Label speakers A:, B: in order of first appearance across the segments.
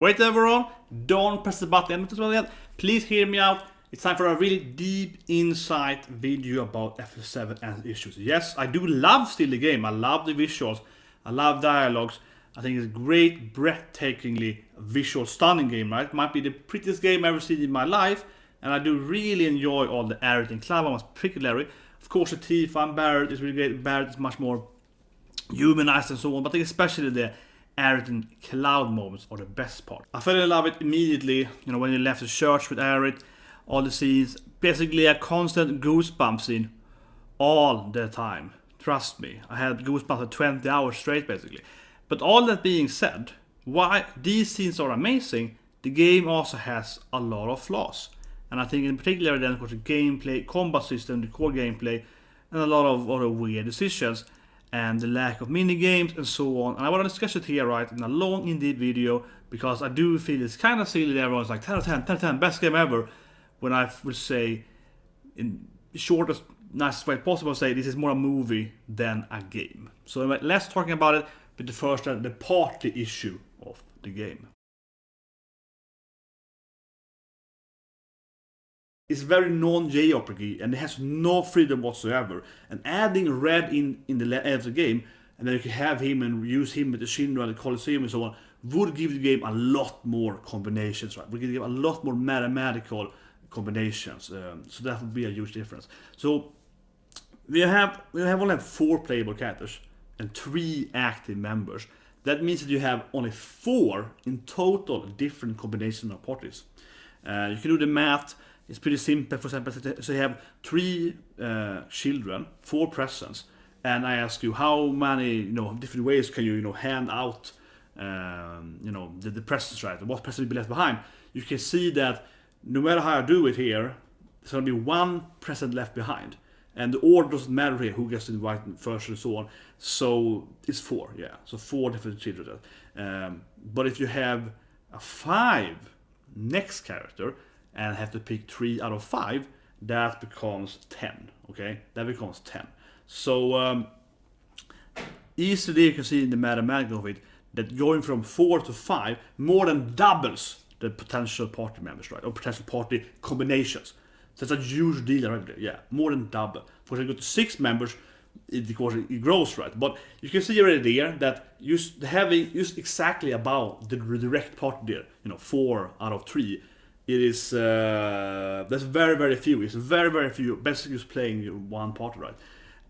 A: Wait everyone, don't press the button as well yet. Please hear me out. It's time for a really deep insight video about FF7 and issues. Yes, I do love still the game. I love the visuals. I love dialogues. I think it's a great, breathtakingly visual, stunning game, right? Might be the prettiest game I've ever seen in my life. And I do really enjoy all the aerith and cloud ones particularly. Of course the tifa and barret is really great. Barret is much more humanized and so on. But I think especially the aerith and cloud moments are the best part. I fell in love with it immediately, when you left the church with aerith, all the scenes, basically a constant goosebumps scene all the time. Trust me, I had goosebumps for 20 hours straight basically. But all that being said, why these scenes are amazing, the game also has a lot of flaws. And I think in particular then of course the gameplay, combat system, the core gameplay, and a lot of other weird decisions, and the lack of mini games and so on. And I want to discuss it here, right, in a long, in-depth video, because I do feel it's kind of silly that everyone's like 10 out of 10, 10 out of 10, best game ever, when I would say, in the shortest, nicest way possible, say this is more a movie than a game. So let's talking about it, but the first, the party issue of the game. It's very non-JRPG and it has no freedom whatsoever. And adding red in the end of the game, and then you can have him and use him with the Shinra and the Colosseum and so on, would give the game a lot more combinations, right? Would give a lot more mathematical combinations. So that would be a huge difference. So we only have 4 playable characters and 3 active members. That means that you have only 4 in total different combinations of parties. You can do the math. It's pretty simple. For example, so you have 3 children, 4 presents, and I ask you how many different ways can you hand out the presents, right? What present will be left behind? You can see that no matter how I do it here, there's going to be 1 present left behind, and the order doesn't matter here who gets to invite first and so on. So it's 4, yeah. So 4 different children. But if you have a 5 next character and have to pick 3 out of 5, that becomes 10. Okay, that becomes 10. So easily you can see in the mathematics of it that going from 4 to 5 more than doubles the potential party members, right? Or potential party combinations. So that's a huge deal right there. Yeah, more than double. For example, go to 6 members, it grows, right? But you can see already there that having exactly about the direct party there, 4 out of 3. It is that's very, very few. It's very, very few. Basically just playing one party, right?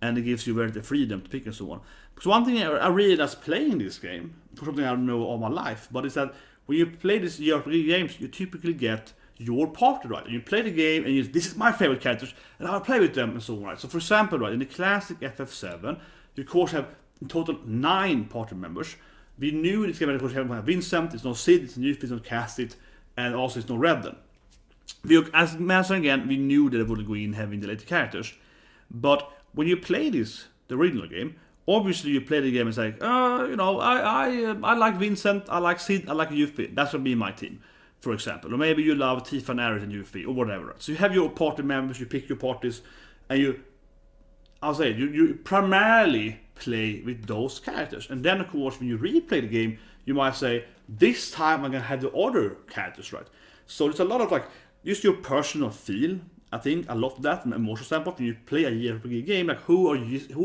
A: And it gives you very the freedom to pick and so on. Because one thing I really like playing this game, for something I don't know all my life, but it's that when you play these JRPG games, you typically get your party, right? And you play the game and this is my favorite characters, and I'll play with them and so on, right? So for example, right, in the classic FF7, you of course have in total 9 party members. We knew this game, of course, have Vincent, it's no Sid, it's Newt, it's no Cassit, and also it's no Redden. As mentioned again, we knew that it would go in having the later characters. But when you play the original game, obviously you play the game and say, I like Vincent, I like Sid, I like Yuffie. That's gonna be my team, for example. Or maybe you love Tifa and aerith and Yuffie, or whatever. So you have your party members, you pick your parties, and you primarily play with those characters. And then of course when you replay the game, you might say, this time I'm gonna have the other characters, right? So there's a lot of just your personal feel. I think a lot of that from an emotional standpoint. When you play a JRPG game, who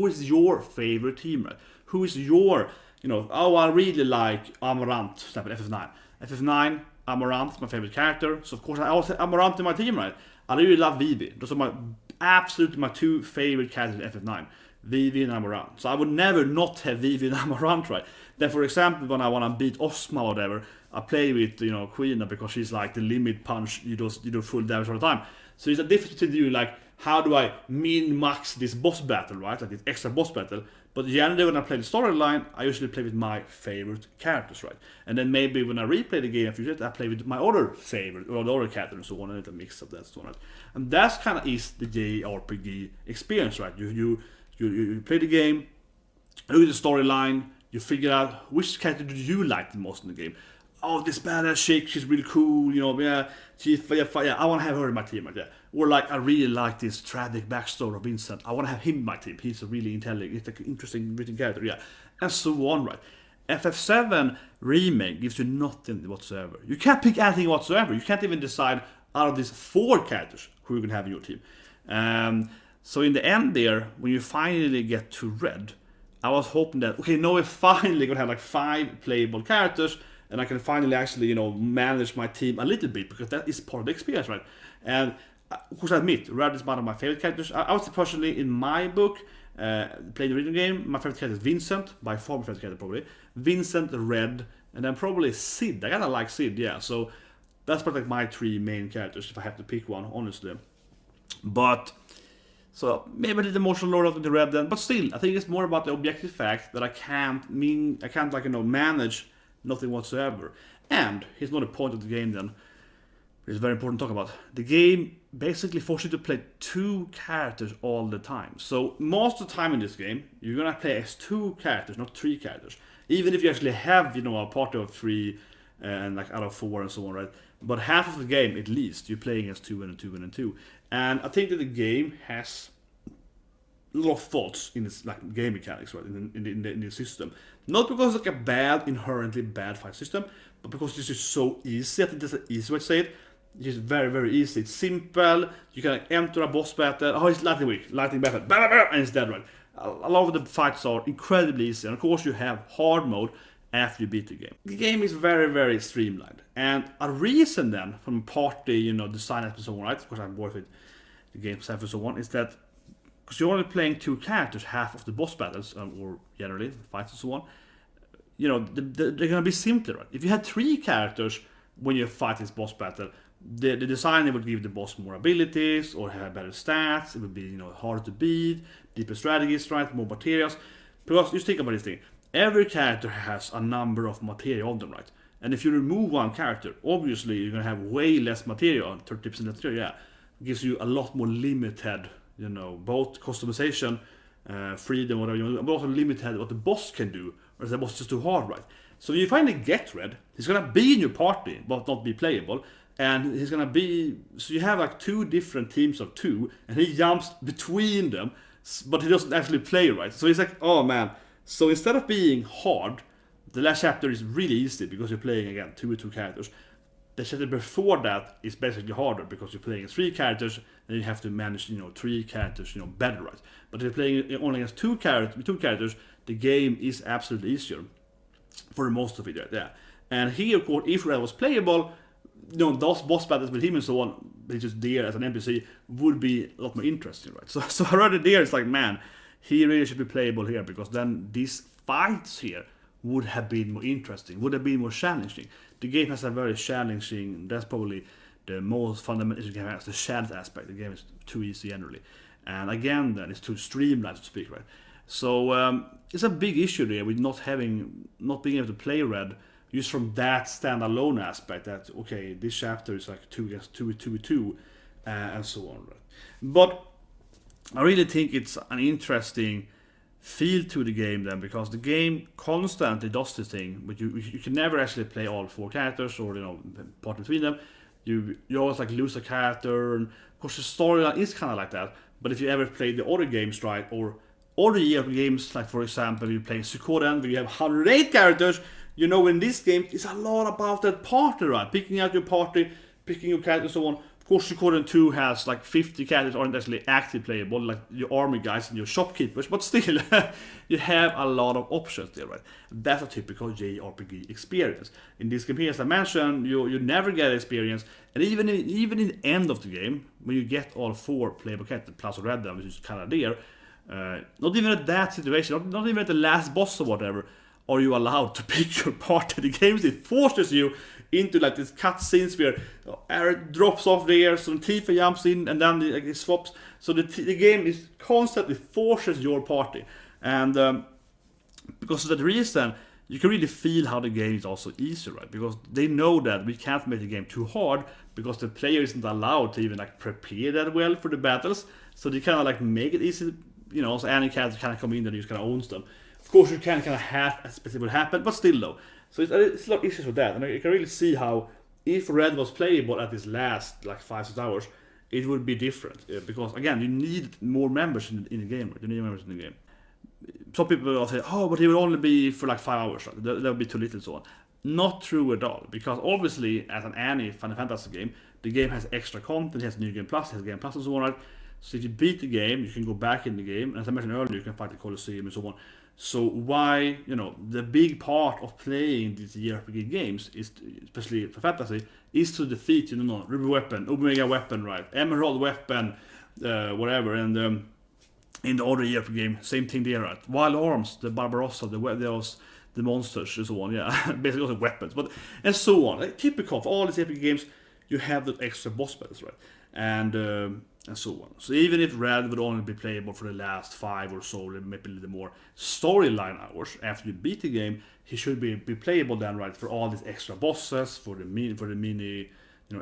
A: is your favorite team, right? Who is your, I really like Amaranth, for example, FF9. FF9, Amaranth, my favorite character. So of course I also have Amaranth in my team, right? I really love Vivi. Those are absolutely my 2 favorite characters in FF9. Vivi and Amaranth. So I would never not have Vivi and Amaranth, right? Then for example, when I want to beat Osma or whatever, I play with, Queen because she's like the limit punch, you do full damage all the time. So there's a difference between you, how do I min-max this boss battle, right? Like this extra boss battle. But generally when I play the storyline, I usually play with my favorite characters, right? And then maybe when I replay the game, I play with my other favorite, or the other character and so on, and it's a mix of that, so on. And that's kind of is the JRPG experience, right? You play the game, look at the storyline, you figure out which character do you like the most in the game. Oh, this badass chick, she's really cool, yeah, I want to have her in my team, right? Yeah. Or I really like this tragic backstory of Vincent. I want to have him in my team. He's a really intelligent, interesting written character, yeah, and so on, right? FF7 Remake gives you nothing whatsoever. You can't pick anything whatsoever. You can't even decide out of these 4 characters who you're going to have in your team. So in the end there, when you finally get to Red, I was hoping that, okay, now we're finally going to have like 5 playable characters, and I can finally actually, manage my team a little bit, because that is part of the experience, right? And of course, I admit, Red is one of my favorite characters. I would say personally, in my book, playing the original game, my favorite character is Vincent, by far my favorite character probably. Vincent, Red, and then probably Sid. I kind of like Sid, yeah. So that's probably like my 3 main characters if I have to pick one, honestly. But so maybe a little emotional lore of the Red then, but still, I think it's more about the objective fact that I can't manage nothing whatsoever. And here's another point of the game then. It's very important to talk about. The game basically forces you to play 2 characters all the time. So most of the time in this game, you're gonna play as 2 characters, not 3 characters. Even if you actually have, a party of 3 and like out of 4 and so on, right? But half of the game, at least, you're playing as 2 and 2 and 2. And I think that the game has a lot of faults in its like game mechanics, right? In the system. Not because it's like a inherently bad fight system, but because this is so easy. I think that's an easy way to say it. It's very, very easy. It's simple. You can enter a boss battle. Oh, it's lightning weak. Lightning battle. Bah, bah, bah, and it's dead, right? A lot of the fights are incredibly easy. And of course, you have hard mode after you beat the game. The game is very, very streamlined. And a reason then, from party, design and so on, right? Because I'm bored with the game stuff and so on, is that because you're only playing 2 characters, half of the boss battles, or generally, fights and so on, they're going to be simpler, right? If you had 3 characters when you fight this boss battle, the designer would give the boss more abilities or have better stats. It would be harder to beat, deeper strategies, right? More materials. Because just think about this thing: every character has a number of material on them, right? And if you remove one character, obviously you're gonna have way less material. 30% less material, yeah, it gives you a lot more limited, both customization, freedom, whatever you want, but also limited what the boss can do, or if the boss is just too hard, right? So when you finally get Red, he's gonna be in your party, but not be playable. And he's gonna be, so you have like 2 different teams of 2, and he jumps between them, but he doesn't actually play, right? So he's like, oh man. So instead of being hard, the last chapter is really easy because you're playing again 2 characters. The chapter before that is basically harder because you're playing as 3 characters, and you have to manage 3 characters better, right? But if you're playing only as 2 characters, the game is absolutely easier for most of it, right? Yeah. And here, of course, if Red was playable, those boss battles with him and so on, he's just there as an NPC, would be a lot more interesting, right? So already there, it's like, man, he really should be playable here, because then these fights here would have been more interesting, would have been more challenging. The game has a very challenging, that's probably the most fundamental issue the game has, the challenge aspect. The game is too easy generally. And again, then, it's too streamlined, so to speak, right? So it's a big issue there with not being able to play Red, just from that standalone aspect, that okay, this chapter is like 2 against 2, and so on, right? But I really think it's an interesting feel to the game then, because the game constantly does this thing, but you can never actually play all 4 characters, or part between them. You always like lose a character, and of course the storyline is kind of like that. But if you ever played the other games, right, or other JRPG games, like for example you play Suikoden, where you have 108 characters, in this game, it's a lot about that party, right? Picking out your party, picking your characters, and so on. Of course, Suikoden 2 has like 50 characters aren't actually active playable, like your army guys and your shopkeepers, but still, you have a lot of options there, right? That's a typical JRPG experience. In this game here, as I mentioned, you never get experience, and even in the end of the game, when you get all 4 playable characters, plus Red, which is kind of there, not even at that situation, not even at the last boss or whatever, are you allowed to pick your party. The game forces you into like this cutscenes where aerith drops off there, so Tifa jumps in, and then it swaps. So the game is constantly forces your party, and because of that reason, you can really feel how the game is also easier, right? Because they know that we can't make the game too hard, because the player isn't allowed to even like prepare that well for the battles. So they kind of like make it easy, so any character kind of come in and you just kind of owns them. Of course, you can kind of have a specific what happened, but still though. So it's a lot of issues with that, and you can really see how if Red was playable at this last like 5-6 hours, it would be different, because again, you need more members in the game, right? You need members in the game. some people will say, oh, but it will only be for like 5 hours, right? That would be too little, so on. Not true at all, because obviously, as any Final Fantasy game, the game has extra content, it has New Game Plus, it has Game Plus and so on, right? So if you beat the game, you can go back in the game, and as I mentioned earlier, you can fight the Colosseum and so on. So why, the big part of playing these JRPG games, is, especially for fantasy, is to defeat, Ruby Weapon, Omega Weapon, right? Emerald Weapon, whatever, and in the other JRPG game, same thing there, right? Wild Arms, the Barbarossa, the monsters and so on, yeah, basically also weapons, and so on. Like, typical of all these JRPG games, you have the extra boss battles, right? And so on. So even if Red would only be playable for the last 5 or so, maybe a little more storyline hours after you beat the game, he should be playable then, right? For all these extra bosses, for the mini,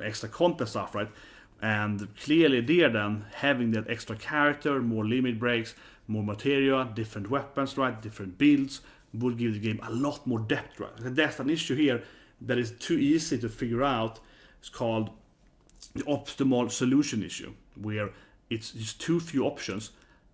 A: extra content stuff, right? And clearly there then, having that extra character, more limit breaks, more material, different weapons, right? Different builds, would give the game a lot more depth, right? That's an issue here that is too easy to figure out. It's called the optimal solution issue, where it's just too few options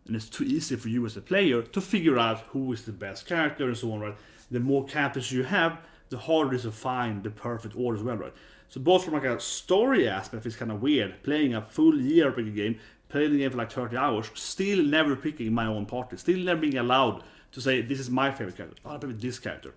A: and it's too easy for you as a player to figure out who is the best character and so on, right? The more characters you have, the harder it is to find the perfect order as well, right? So both from like a story aspect, it's kind of weird playing a full JRPG game, playing the game for like 30 hours, still never picking my own party, still never being allowed to say this is my favorite character, I'll play with this character.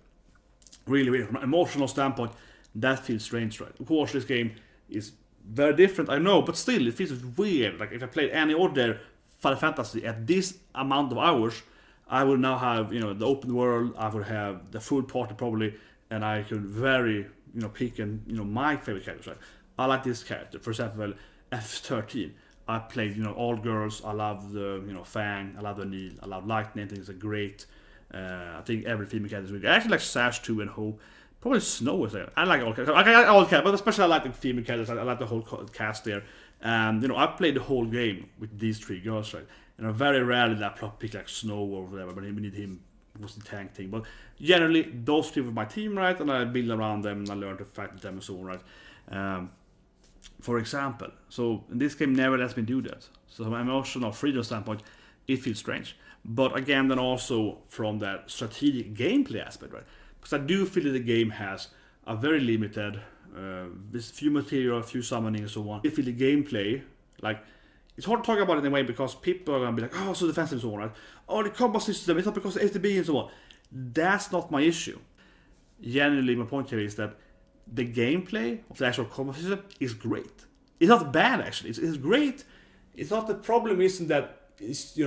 A: Really weird. From an emotional standpoint, that feels strange, right? Of course, this game is very different, I know, but still, it feels weird. Like, if I played any other Final Fantasy at this amount of hours, I would now have, the open world, I would have the full party probably, and I could very, pick and, my favorite characters, right? I like this character. For example, F13. I played, all girls. I love the, Fang. I love the Neil. I love Lightning. I think it's a great. I think every female character is really good. I actually like Sash 2 and Hope. Probably Snow is there. I like all characters. I like all characters, but especially I like the female characters. I like the whole cast there. And I played the whole game with these 3 girls, right? And very rarely that I pick like Snow or whatever, but we need him. Was the tank thing, but generally those people were my team, right? And I build around them and I learn to fight with them and so on, right? For example, so in this game never lets me do that. So from an emotional freedom standpoint, it feels strange. But again, then also from that strategic gameplay aspect, right? Because I do feel that the game has a very limited, this few material, few summoning and so on. I feel the gameplay, like, it's hard to talk about it in a way because people are going to be like, oh, so defensive and so on, right? Oh, the combat system, it's not because of STB and so on. That's not my issue. Generally, my point here is that the gameplay of the actual combat system is great. It's not bad, actually. It's great. It's not the problem isn't that it's,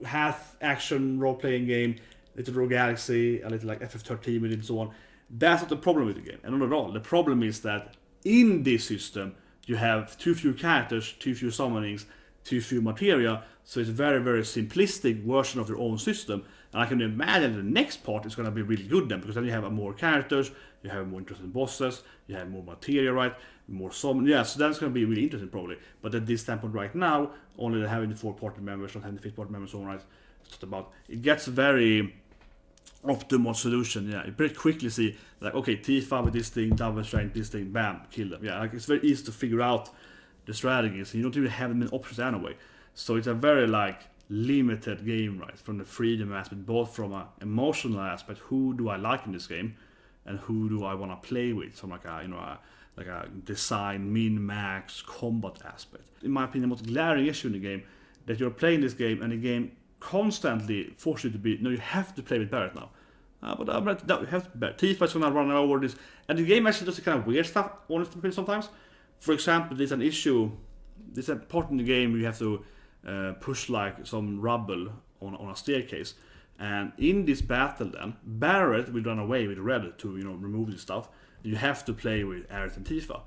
A: half action role-playing game, little Rogue Galaxy, a little like FF13 and so on. That's not the problem with the game, and not at all. The problem is that in this system, you have too few characters, too few summonings, too few material, so it's a very, very simplistic version of their own system. And I can imagine the next part is going to be really good then, because then you have more characters, you have more interesting bosses, you have more material, right? More summon. Yeah, so that's going to be really interesting probably. But at this standpoint right now, only having the 4 party members, not having the 5th party members, so on, right? It's not about. It gets very optimal solution. Yeah, you pretty quickly see like, okay, Tifa with this thing, double strength, this thing, bam, kill them. Yeah, like it's very easy to figure out the strategies. You don't even have many options anyway. So it's a very like limited game, right? From the freedom aspect, both from an emotional aspect, who do I like in this game, and who do I want to play with? From like a a design, min, max, combat aspect. In my opinion, the most glaring issue in the game that you're playing this game and the game constantly forces you to be. No, you have to play with Barret now. No, you have to be Barret. Tifa is gonna run over this, and the game actually does the kind of weird stuff. Honestly, sometimes. For example, there's an issue. There's a part in the game where you have to push like some rubble on a staircase, and in this battle, then Barret will run away with Red to remove this stuff. You have to play with Aerith and Tifa,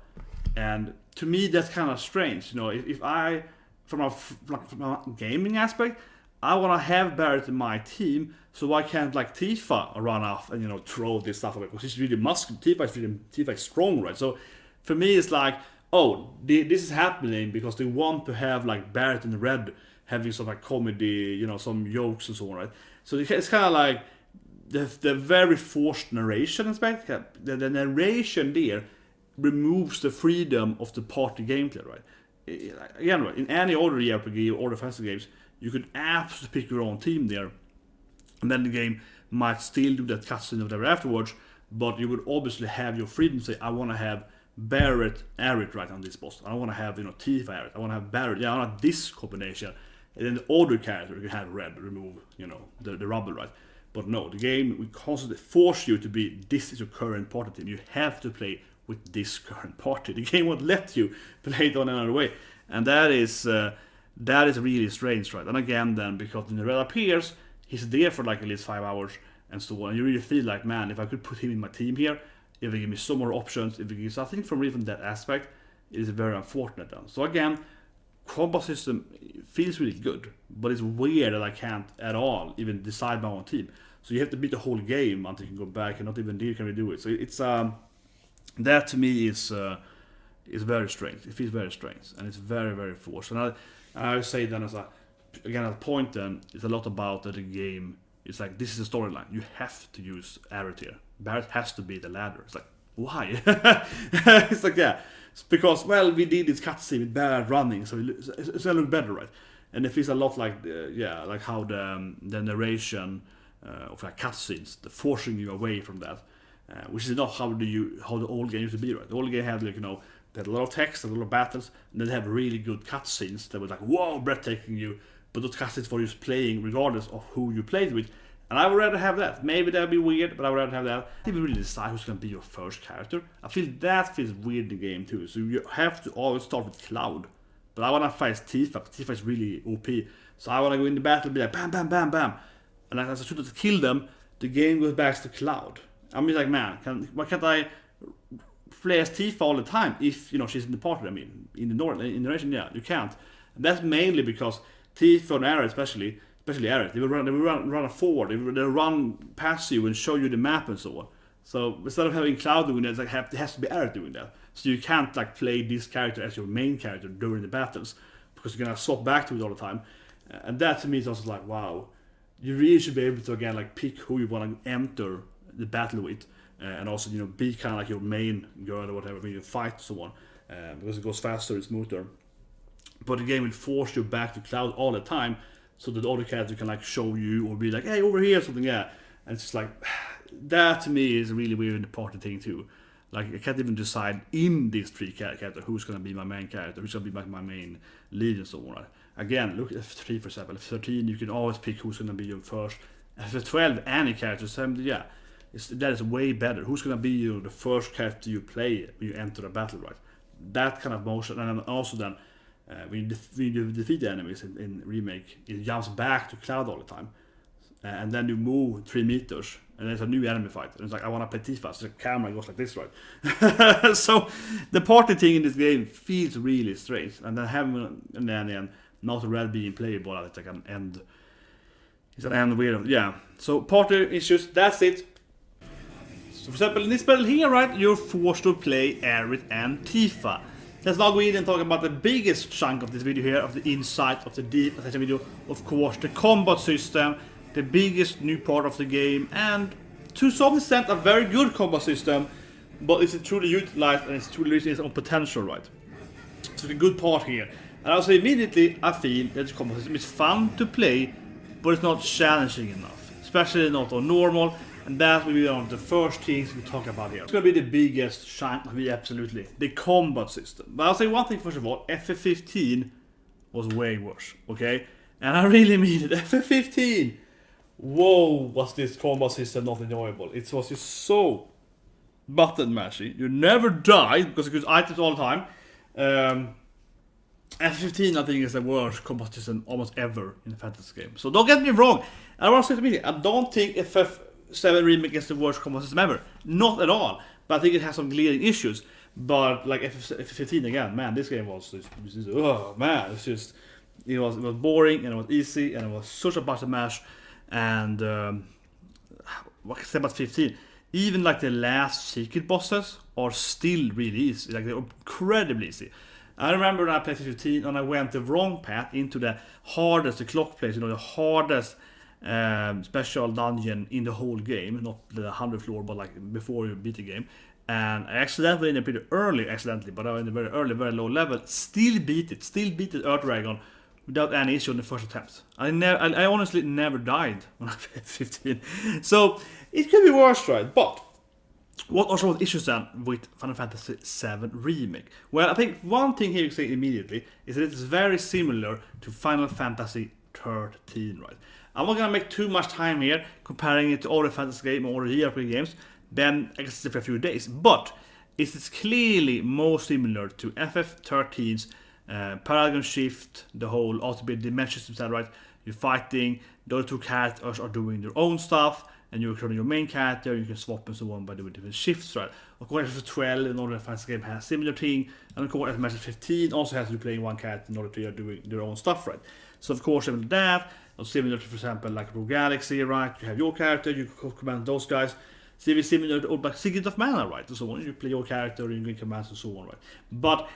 A: and to me that's kind of strange. If I from a gaming aspect, I want to have Barret in my team, so why can't like Tifa run off and throw this stuff away? Because she's really muscular. Tifa is strong, right? So for me, it's like, oh, this is happening because they want to have like Barret and Red having some like comedy, some jokes and so on, right? So it's kind of like the very forced narration aspect. The narration there removes the freedom of the party gameplay, right? Again, in any other JRPG or other fantasy games, you could absolutely pick your own team there and then the game might still do that cutscene or whatever afterwards, but you would obviously have your freedom to say, I want to have barret aerith right on this boss. I don't want to have, you know, tifa aerith. I want to have barret. Yeah, I want this combination. And then the other character you can have red, remove, you know, the rubble, right? But no, the game will constantly force you to be, this is your current party team. You have to play with this current party. The game won't let you play it on another way. And that is really strange, right? And again then, because when the red appears, he's there for like at least 5 hours and so on. And you really feel like, man, if I could put him in my team here, if they give me some more options, if they give something from even that aspect, it is very unfortunate then. So again, combat system feels really good, but it's weird that I can't at all even decide my own team. So you have to beat the whole game until you can go back, and not even there can we do it. So it's that to me is very strange. It feels very strange, and it's very, very forced. And I would say then as a point then, it's a lot about that the game. It's like, this is a storyline. You have to use aerith here. Barret has to be the ladder. It's like, why? It's like, yeah. It's because, well, we did this cutscene with Barret running, so it's gonna look better, right? And it feels a lot like, like how the narration of like cutscenes, the forcing you away from that, which is not how the old game used to be, right? The old game had, like, you know, they had a lot of text, a lot of battles, and then they have really good cutscenes that were like, whoa, breathtaking you. But those cutscenes for just playing regardless of who you played with. And I would rather have that. Maybe that'd be weird, but I would rather have that. I didn't really decide who's going to be your first character. I feel that feels weird in the game too. So you have to always start with Cloud. But I want to fight Tifa. Tifa is really OP. So I want to go in the battle and be like, bam, bam, bam, bam. And as I should kill them, the game goes back to Cloud. I'm like, man, why can't I play as Tifa all the time if, you know, she's in the party? I mean, in the narration, yeah, you can't. And that's mainly because Tifa and Aerith, especially Aerith, they will run forward, they will run past you and show you the map and so on. So instead of having Cloud doing that, it's like it has to be Aerith doing that. So you can't like play this character as your main character during the battles, because you're gonna swap back to it all the time. And that to me is also like, wow, you really should be able to again like pick who you want to enter the battle with, and also, you know, be kind of like your main girl or whatever when you fight someone, because it goes faster, it's smoother. But the game will force you back to Cloud all the time, so that the other character can like show you or be like, hey, over here, something, yeah. And it's just like, that to me is really weird in the party thing too. Like, I can't even decide in these three characters who's gonna be my main character, who's gonna be my main lead and so on. Right? Again, look at F3 for example. F13, you can always pick who's gonna be your first. F12, any character, yeah, that is way better. Who's gonna be the first character you play when you enter a battle, right? That kind of motion, and then also then. When you defeat the enemies in Remake, it jumps back to Cloud all the time. And then you move 3 meters, and there's a new enemy fight. And it's like, I want to play Tifa, so the camera goes like this, right? So the party thing in this game feels really strange. And then having not red being playable, it's like an end. It's an end weird, yeah. So party issues, that's it. So for example, in this battle here, right, you're forced to play Aerith and Tifa. Let's now go in and talk about the biggest chunk of this video here, of the insight of the deep attention video. Of course, the combat system, the biggest new part of the game, and to some extent a very good combat system, but is it truly utilized and it's truly reaching its own potential, right? So the good part here. And I'll say immediately, I feel that the combat system is fun to play, but it's not challenging enough, especially not on normal. And that will be one of the first things we talk about here. It's going to be the biggest chunk of me, absolutely. The combat system. But I'll say one thing first of all, FF15 was way worse, okay? And I really mean it, FF15! Whoa, was this combat system not enjoyable. It was just so button mashy. You never died, because you could items all the time. FF15 I think is the worst combat system almost ever in a fantasy game. So don't get me wrong. I want to say to me, I don't think FF7 Remake is the worst combat system ever. Not at all. But I think it has some glaring issues. But like FF15 again, man, this game was oh man, it's just it was boring and it was easy and it was such a button mash. And what can I say about 15? Even like the last secret bosses are still really easy. Like they're incredibly easy. I remember when I played 15 and I went the wrong path into the hardest, the clock place, you know, the hardest special dungeon in the whole game, not the 100th floor, but like before you beat the game. And I accidentally, in a pretty early, but I was in a very early, very low level, still beat the Earth Dragon without any issue on the first attempt. I honestly never died when I played 15. So it could be worse, right? But what are some of the issues then with Final Fantasy VII Remake? Well, I think one thing here you can say immediately is that it's very similar to Final Fantasy 13, right? I'm not gonna make too much time here comparing it to other fantasy games or other JRPG games. Then I guess it's for a few days, but it is clearly more similar to FF13's paradigm shift, the whole ultimate dimension system, right? You're fighting, the other two characters are doing their own stuff, and you're controlling your main character, you can swap and so on by doing different shifts, right? Of course, FF12 and other fantasy game has similar thing, and of course, FF15 also has you playing one character in order to doing their own stuff, right? So of course, similar to that, or similar to, for example, like Rogue Galaxy, right? You have your character, you command those guys. So it's similar to like Secret of Mana, right? And so on. You play your character, you get commands and so on, right? But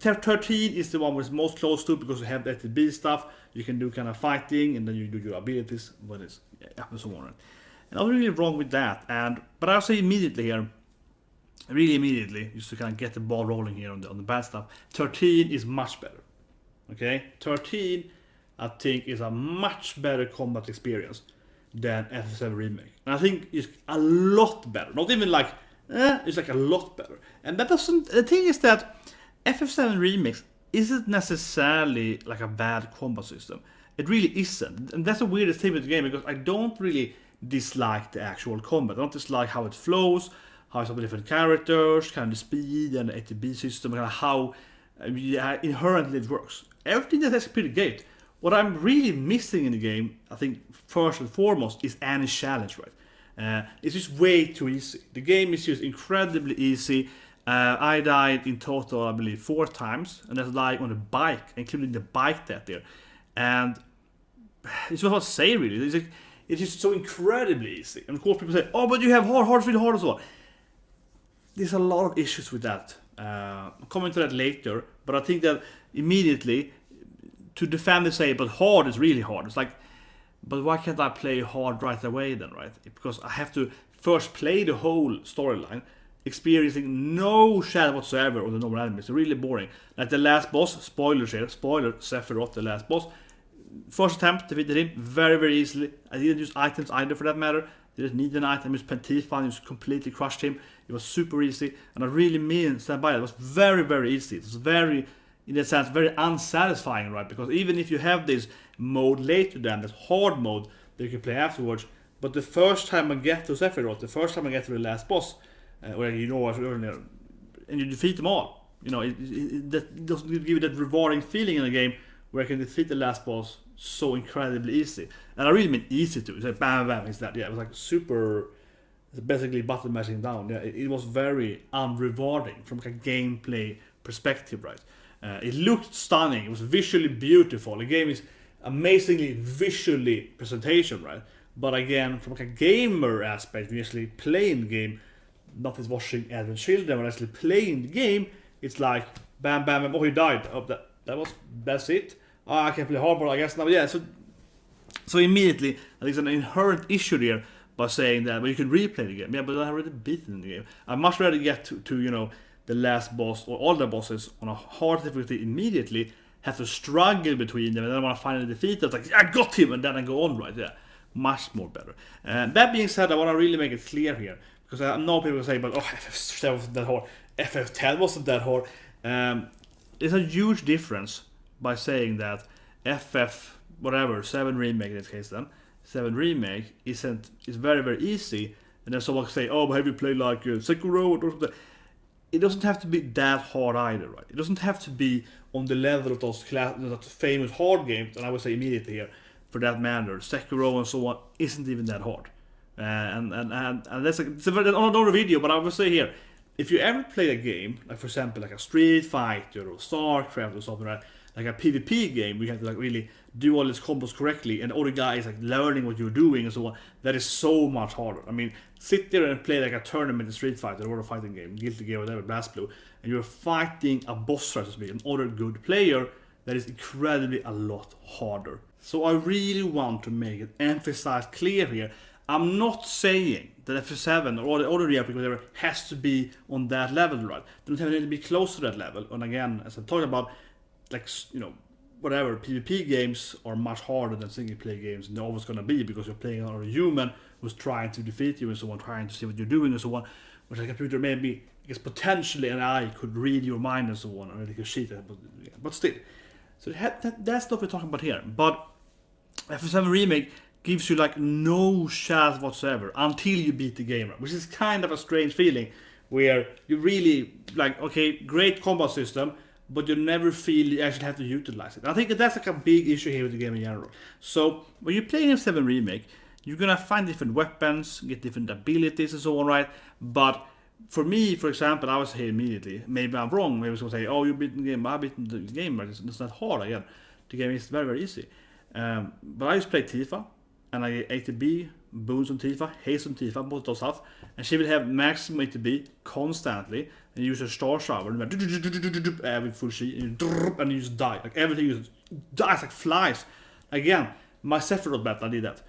A: 13 is the one where it's most close to because you have the FTB stuff. You can do kind of fighting, and then you do your abilities when it's up and so on, right? And I'm really wrong with that. But I'll say immediately here, really immediately, just to kind of get the ball rolling here on the bad stuff. 13 is much better. Okay, 13 I think is a much better combat experience than FF7 Remake. And I think it's a lot better. Not even like, it's like a lot better. And that doesn't, the thing is that FF7 Remake isn't necessarily like a bad combat system. It really isn't. And that's the weirdest thing with the game, because I don't really dislike the actual combat. I don't dislike how it flows, how it's all the different characters, kind of the speed and the ATB system, kind of how inherently it works. Everything that's actually pretty great. What I'm really missing in the game, I think first and foremost, is any challenge, right? It's just way too easy. The game is just incredibly easy. I died in total, I believe, 4 times, and that's like on a bike, including the bike that there. And it's not what to say really. It's just so incredibly easy. And of course, people say, "Oh, but you have hard, really hard as well." There's a lot of issues with that. I'll comment to that later, but I think that immediately, to defend and say, but hard is really hard. It's like, but why can't I play hard right away then, right? Because I have to first play the whole storyline, experiencing no shadow whatsoever of the normal enemies. It's really boring. Like the last boss, spoilers here, spoiler, Sephiroth, the last boss. First attempt, defeated him very, very easily. I didn't use items either for that matter. Didn't need an item, I used tifa and just completely crushed him. It was super easy, and I really mean stand by it. It was very, very easy. It was very, in a sense, very unsatisfying, right? Because even if you have this mode later than that hard mode that you can play afterwards, but the first time I get to Sephiroth, the first time I get to the last boss, where you know what earlier, and you defeat them all, you know, that doesn't give you that rewarding feeling in the game where I can defeat the last boss so incredibly easy. And I really mean easy too. It's like bam, bam, it's that. Yeah, it was like super. It's basically button mashing down. Yeah, it was very unrewarding from a gameplay perspective, right? It looked stunning. It was visually beautiful. The game is amazingly visually presentation, right? But again, from a gamer aspect, when you actually playing the game, not as watching Advent Children, when actually playing the game, it's like bam, bam, bam. Oh, he died. Oh, that's it. Oh, I can play hardball, I guess now. Yeah, so immediately, I think there's an inherent issue there by saying that, well, you can replay the game. Yeah, but I already beaten the game. I'd much rather get to you know, the last boss or all the bosses on a hard difficulty immediately, have to struggle between them, and then when I finally defeat them, it's like, I got him, and then I go on, right? Yeah, much more better. That being said, I want to really make it clear here, because I know people say, but FF7 wasn't that hard, FF10 wasn't that hard. There's a huge difference by saying that FF whatever 7 Remake in this case, then 7 Remake is very, very easy, and then someone can say, oh, but have you played like Sekiro or something? It doesn't have to be that hard either, right? It doesn't have to be on the level of those famous hard games, and I would say immediately here, for that matter, Sekiro and so on isn't even that hard. And that's it's another video, but I would say here, if you ever play a game, like for example, like a Street Fighter or StarCraft or something like that, like a PvP game, we have to like really do all these combos correctly, and all the guys like learning what you're doing and so on. That is so much harder. I mean, sit there and play like a tournament in Street Fighter or a fighting game, Guilty Gear, whatever, BlazBlue, and you're fighting a boss, so to speak, another good player. That is incredibly a lot harder. So I really want to make it emphasized clear here. I'm not saying that FF7 or the other JRPG whatever has to be on that level, right? They don't have to be close to that level. And again, as I talked about, like, you know, whatever, PvP games are much harder than single player games, and they're always going to be, because you're playing on a human who's trying to defeat you and so on, trying to see what you're doing and so on, which a computer maybe, I guess potentially an AI could read your mind and so on, or they could cheat it, but still. So that's not what we're talking about here. But FF7 Remake gives you like no chance whatsoever until you beat the game, which is kind of a strange feeling, where you really, like, okay, great combat system, but you never feel you actually have to utilize it. And I think that's like a big issue here with the game in general. So when you're playing FF7 Remake, you're gonna find different weapons, get different abilities and so on, right? But for me, for example, I was here immediately. Maybe I'm wrong. Maybe someone say, "Oh, you beaten the game." I beaten the game, but it's not hard again. The game is very, very easy. But I just play Tifa, and I get ATB, boons on Tifa, haste on Tifa, both those stuff, and she will have maximum ATB constantly, and use a star shower with full sheet, and you just die. Like everything just dies like flies. Again, my Sephiroth battle, I did that.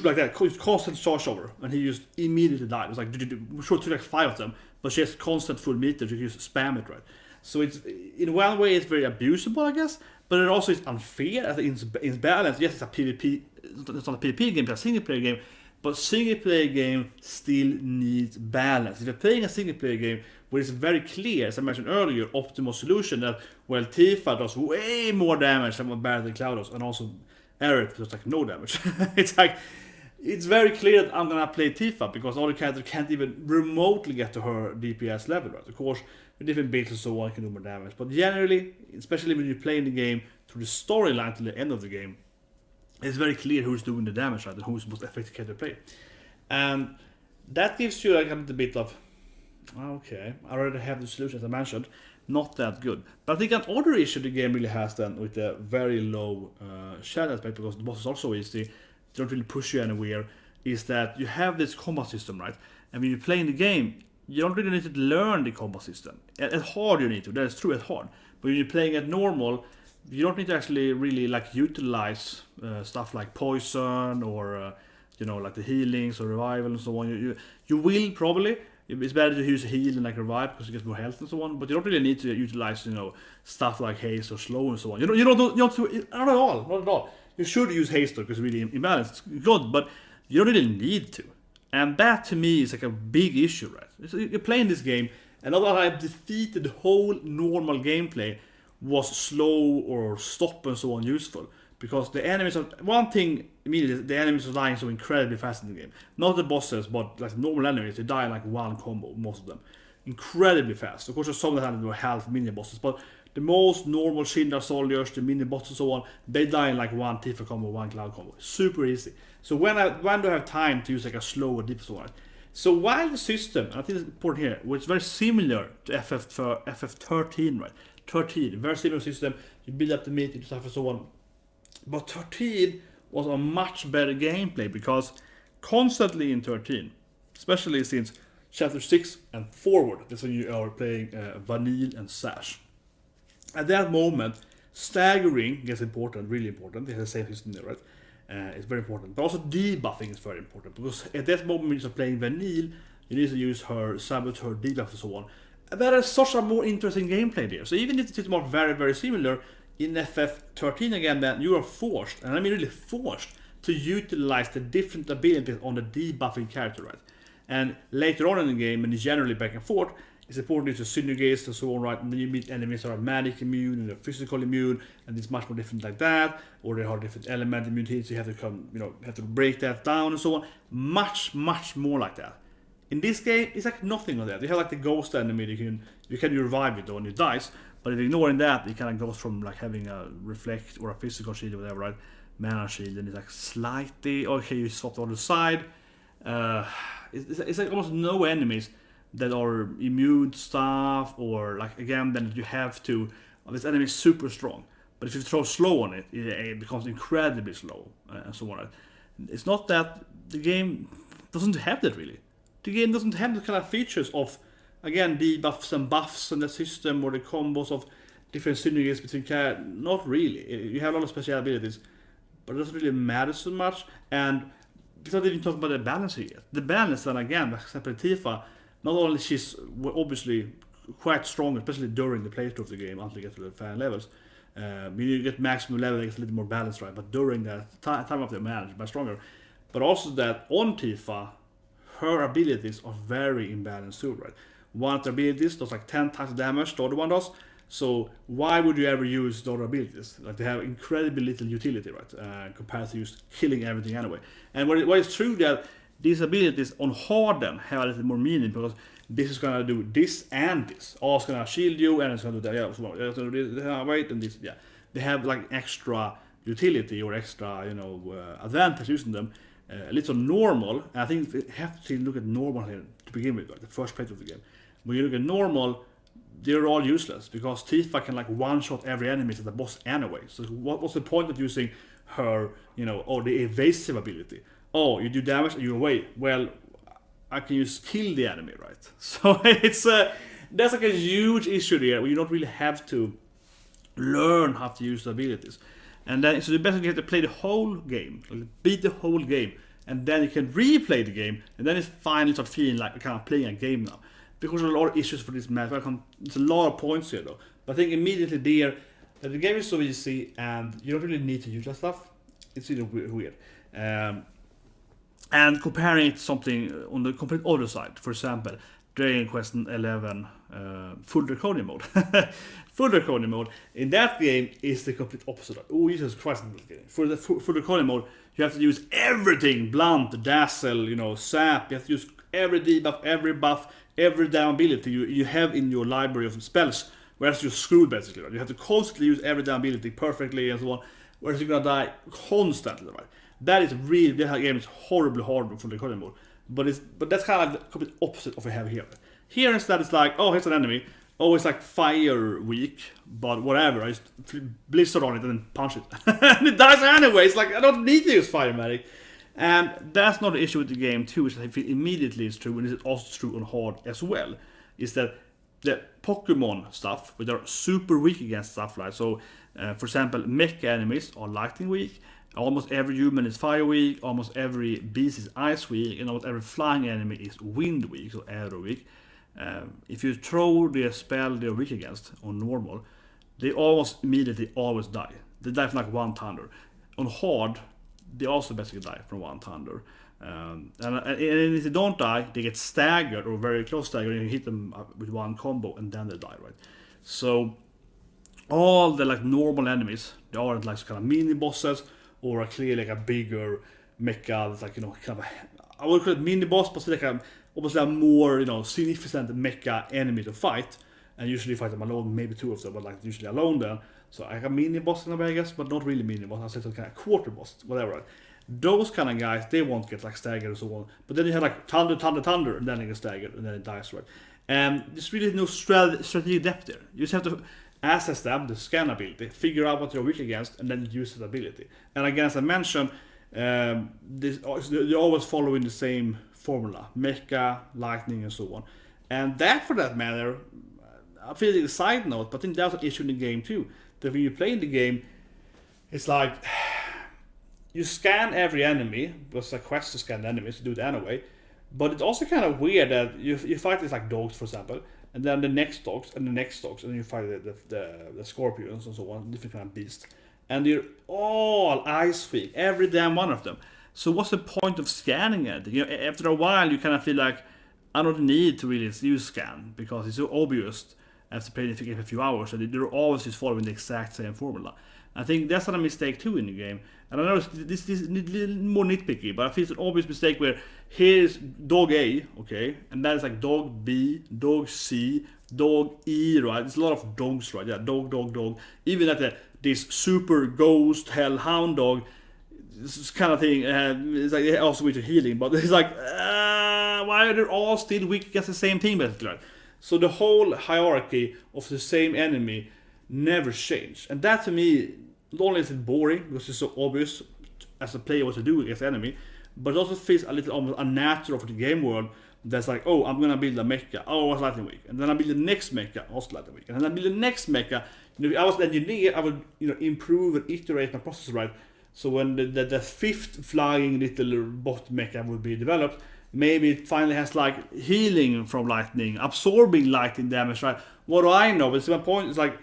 A: Like that, constant star shower, and he just immediately died. It was like, I'm sure it took like 5 of them, but she has constant full meter, so you just spam it, right? So it's, in one way, it's very abusable, I guess, but it also is unfair as it's balanced. Yes, it's a PvP, it's not a PvP game, it's a single player game, but single player game still needs balance. If you're playing a single player game where it's very clear, as I mentioned earlier, optimal solution that, well, Tifa does way more damage than what Barret and Cloud does, and also aerith does like no damage. It's like, it's very clear that I'm gonna play Tifa because all the characters can't even remotely get to her DPS level, right? Of course, with different builds and so on, you can do more damage. But generally, especially when you're playing the game through the storyline to the end of the game, it's very clear who's doing the damage, right? And who's the most effective character to play. And that gives you like a little bit of, okay, I already have the solution, as I mentioned, not that good. But I think an other issue the game really has then with the very low shadow aspect, because the boss is also easy, they don't really push you anywhere, is that you have this combat system, right? And when you're playing the game, you don't really need to learn the combat system. At hard you need to, that is true at hard. But when you're playing at normal, you don't need to actually really like utilize stuff like poison or like the healings or revival and so on. You will probably. It's better to use heal and like revive because you get more health and so on. But you don't really need to utilize stuff like haste or slow and so on. You don't not at all. You should use haste because it's really imbalanced. It's good, but you don't really need to. And that to me is like a big issue, right? So you're playing this game, and although I've defeated the whole normal gameplay was slow or stop and so on useful. Because the enemies are, one thing immediately, the enemies are dying so incredibly fast in the game. Not the bosses, but like normal enemies, they die in like one combo, most of them. Incredibly fast. Of course, there's some that have half mini bosses, but the most normal Shinra soldiers, the mini bosses and so on, they die in like one Tifa combo, one Cloud combo. Super easy. So when do I have time to use like a slow or deep sword? So while the system, and I think it's important here, which is very similar to FF13, right? 13, very similar system, you build up the meter and stuff and so on. But 13 was a much better gameplay because constantly in 13, especially since chapter 6 and forward, that's when you are playing Vanille and Sash. At that moment, staggering gets important, really important. They have the same system there, right? It's very important. But also debuffing is very important because at that moment when you're playing Vanille, you need to use her saboteur debuff and so on. And that is such a more interesting gameplay there. So even if the system are very, very similar, in FF13 again, then you are forced, and I mean really forced, to utilize the different abilities on the debuffing character, right? And later on in the game, and generally back and forth, it's important to synergize and so on, right? And then you meet enemies that are magic immune and they're physical immune, and it's much more different like that, or they have different element immunity, so you have to have to break that down and so on. Much, much more like that. In this game, it's like nothing like that. You have like the ghost enemy, you can revive it when it dies. But if ignoring that, it kind of goes from like having a reflect or a physical shield or whatever, right? Mana shield, and it's like slightly, okay, you swap on the side. It's like almost no enemies that are immune stuff, or like again, then you have to, this enemy is super strong. But if you throw slow on it, it becomes incredibly slow and so on. It's not that the game doesn't have that really. The game doesn't have the kind of features of, again, debuffs and buffs and the system or the combos of different synergies between characters. Not really. You have a lot of special abilities, but it doesn't really matter so much. And we're not even talking about the balance here yet. The balance, then again, for example, Tifa, not only she's obviously quite strong, especially during the playthrough of the game until you get to the final levels, When you get maximum level, it's a little more balanced, right? But during that time of the managed by stronger. But also that on Tifa, her abilities are very imbalanced too, right? One of the abilities does like 10 times the damage the other one does. So why would you ever use the other abilities? Like they have incredibly little utility, right? Compared to just killing everything anyway. And what is true that these abilities on Harden have a little more meaning because this is gonna do this and this. Oh, it's gonna shield you and it's gonna do that. Yeah, so it's gonna do this, wait, and this. Yeah, they have like extra utility or extra, advantage using them. A little normal. And I think we have to look at normal here to begin with, like the first playthrough of the game. When you look at normal, they're all useless because Tifa can like one-shot every enemy to the boss anyway. So what's the point of using her, or the evasive ability? Oh, you do damage and you away. Well, I can just kill the enemy, right? So it's that's like a huge issue there where you don't really have to learn how to use the abilities. And then so the best you have to play the whole game, beat the whole game, and then you can replay the game, and then it finally starts feeling like you're kind of playing a game now. Because there are a lot of issues for this match. It's a lot of points here though. But I think immediately there that the game is so easy and you don't really need to use that stuff. It's really weird. And comparing it to something on the complete other side, for example, Dragon Quest 11 full draconian mode. Full draconian mode in that game is the complete opposite. Oh, Jesus Christ! For the full draconian mode, you have to use everything: blunt, dazzle, sap. You have to use every debuff, every buff, every damn ability you have in your library of spells. Whereas you're screwed basically. Right? You have to constantly use every damn ability perfectly and so on. Whereas you're gonna die constantly, right? That game is horribly hard for the draconian mode. But that's kind of like the complete opposite of what we have here. Here instead it's like, oh, here's an enemy. Oh, it's like fire weak, but whatever. I just blizzard on it and then punch it. And it dies anyway. It's like, I don't need to use fire magic. And that's not the issue with the game too, which I feel immediately is true, and it's also true on hard as well, is that the Pokemon stuff, which are super weak against stuff like, so for example, mecha enemies are lightning weak, almost every human is fire weak, almost every beast is ice weak, and almost every flying enemy is wind weak, so aero weak. If you throw the spell they're weak against on normal, they almost immediately always die. They die from like one thunder. On hard, they also basically die from one thunder. And if they don't die, they get staggered or very close staggered, and you hit them with one combo and then they die, right? So all the like normal enemies, they aren't like kind of mini bosses or are clearly like a bigger mecha that's like, kind of I would call it mini boss, but it's like almost a more, significant mecha enemy to fight. And usually fight them alone, maybe two of them, but like usually alone then. So like a mini boss in a way, I guess, but not really mini boss. I say some kind of quarter boss, whatever. Right? Those kind of guys, they won't get like staggered or so on. But then you have like thunder, and then they get staggered, and then it dies, right? And there's really no strategic depth there. You just have to assess them, the scan ability, figure out what you're weak against, and then use that ability. And again, as I mentioned, they're always following the same formula: mecha, lightning, and so on. And that, for that matter, I feel like a side note, but I think that's an issue in the game too. That when you play in the game, it's like you scan every enemy, because it's a quest to scan the enemies, to do it anyway. But it's also kind of weird that you fight these like dogs, for example, and then the next dogs, and the next dogs, and then you fight the scorpions and so on, different kind of beasts. And they're all ice weak, every damn one of them. So what's the point of scanning it? After a while, you kind of feel like, I don't need to really use scan, because it's so obvious after playing the game for a few hours that they're always just following the exact same formula. I think that's not a mistake too in the game. And I know this is a little more nitpicky, but I feel it's an obvious mistake where here's dog A, okay, and that is like dog B, dog C, dog E, right? There's a lot of dogs, right? Yeah, dog. Even at this super ghost hellhound dog, this kind of thing, it's like also with healing, but it's like, why are they all still weak against the same thing, basically, right? So the whole hierarchy of the same enemy never changed. And that to me, not only is it boring, because it's so obvious as a player what to do against the enemy, but it also feels a little almost unnatural for the game world. That's like, oh, I'm gonna build a mecha, oh, I was lightning weak, and then I build the next mecha, also lightning weak, and then I build the next mecha. If I was an engineer, I would improve and iterate my process, right? So when the fifth flying little bot mecha would be developed, maybe it finally has like healing from lightning, absorbing lightning damage, right? What do I know? But my point is like,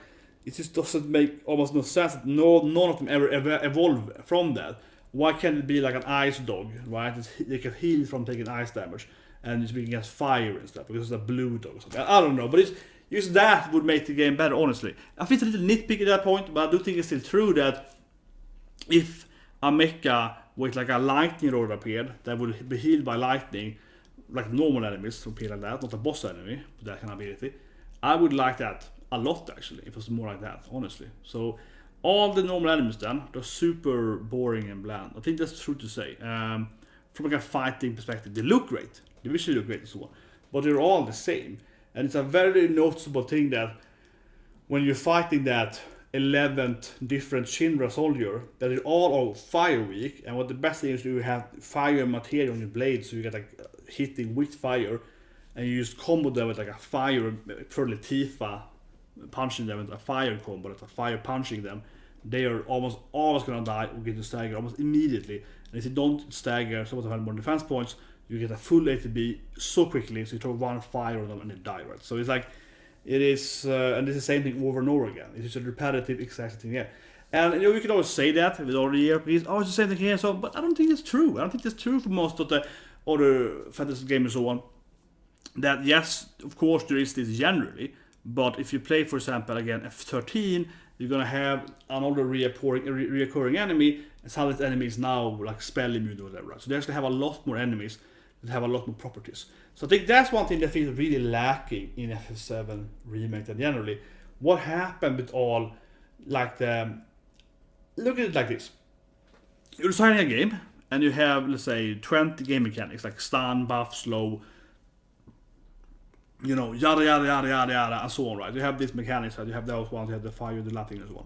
A: it just doesn't make almost no sense that none of them ever evolve from that. Why can't it be like an ice dog, right? They can heal from taking ice damage, and it's against fire and stuff because it's a blue dog or something. I don't know, but it's just that would make the game better, honestly. I think it's a little nitpicky at that point, but I do think it's still true that if a mecha with like a lightning rod appeared that would be healed by lightning, like normal enemies would appear like that, not a boss enemy with that kind of ability, I would like that a lot actually, if it was more like that, honestly. So all the normal enemies then, they're super boring and bland. I think that's true to say. From like a fighting perspective, they look great, they visually look great and so on, but they're all the same. And it's a very noticeable thing that when you're fighting that 11th different Shinra soldier, that they all are fire weak, and what the best thing is you have fire material on your blade, so you get like hitting with fire, and you just combo them with like a fire, probably tifa, punching them with a fire combo, that's a fire punching them. They are almost always gonna die or get to stagger almost immediately. And if you don't stagger, so have more defense points, you get a full ATB so quickly, so you throw one fire on them and they die, right? So it's like, it is, and it's the same thing over and over again. It's just a repetitive, exact thing, yeah. And you know, you can always say that with all the JRPGs, oh, it's the same thing here, so, but I don't think that's true. I don't think that's true for most of the other fantasy games and so on. That, yes, of course, there is this generally, but if you play, for example, again, F13, you're gonna have another reoccurring enemy, and some of the enemies now like spell immune or whatever, right? So they actually have a lot more enemies that have a lot more properties. So I think that's one thing that feels really lacking in FF7 Remake and generally. What happened with all, like the, look at it like this. You're designing a game, and you have, let's say, 20 game mechanics, like stun, buff, slow, you know, yada yada yada yada yada, and so on, right? You have these mechanics, right? You have those ones, you have the fire, the lightning, and so on.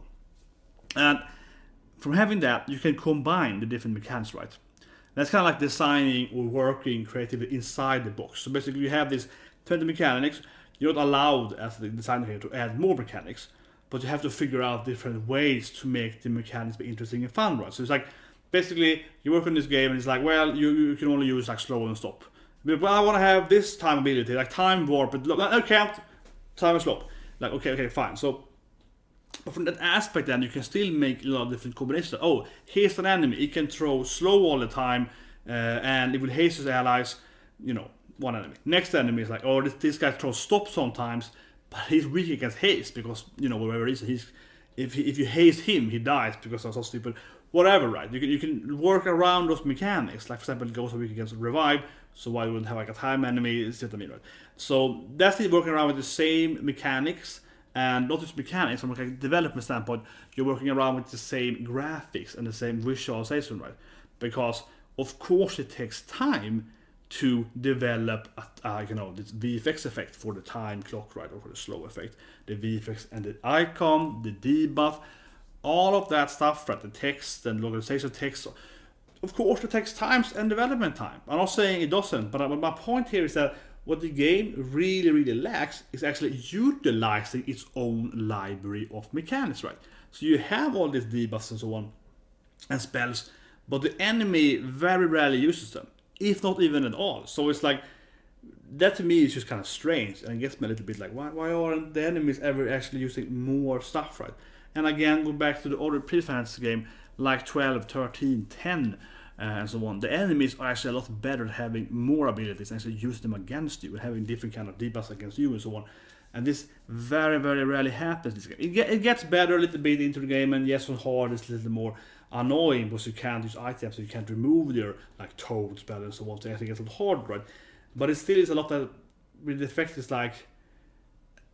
A: And from having that, you can combine the different mechanics, right? That's kind of like designing or working creatively inside the box. So basically, you have these 20 mechanics. You're not allowed, as the designer here, to add more mechanics, but you have to figure out different ways to make the mechanics be interesting and fun, right? So it's like, basically, you work on this game, and it's like, well, you can only use like slow and stop. But I want to have this time ability, like time warp, but no, can't. Time and stop. Like, okay, fine. So, but from that aspect, then you can still make a lot of different combinations. Oh, here's an enemy. It can throw slow all the time, and it will haste his allies. You know, one enemy. Next enemy is like, oh, this guy throws stop sometimes, but he's weak against haste because, you know, whatever reason, if you haste him, he dies because that's so stupid. Whatever, right? You can work around those mechanics. Like, for example, it goes so weak against revive, so why wouldn't have like a time enemy? It's just, I mean, right? So that's the working around with the same mechanics. And not just mechanics, from a development standpoint, you're working around with the same graphics and the same visualization, right? Because of course it takes time to develop this VFX effect for the time clock, right, or for the slow effect, the VFX and the icon, the debuff, all of that stuff, right? The text and localization text. Of course, it takes time and development time. I'm not saying it doesn't, but my point here is that what the game really, really lacks is actually utilizing its own library of mechanics, right? So you have all these debuffs and so on, and spells, but the enemy very rarely uses them, if not even at all. So it's like, that to me is just kind of strange, and it gets me a little bit like, why aren't the enemies ever actually using more stuff, right? And again, go back to the other pre-fantasy game, like 12, 13, 10, and so on. The enemies are actually a lot better at having more abilities and actually use them against you and having different kind of debuffs against you and so on. And this very, very rarely happens in this game. It gets better a little bit into the game, and yes, on hard it's a little more annoying because you can't use items, so you can't remove their like toad spell and so on. So I think it's on hard, right? But it still is a lot that with the effect is like,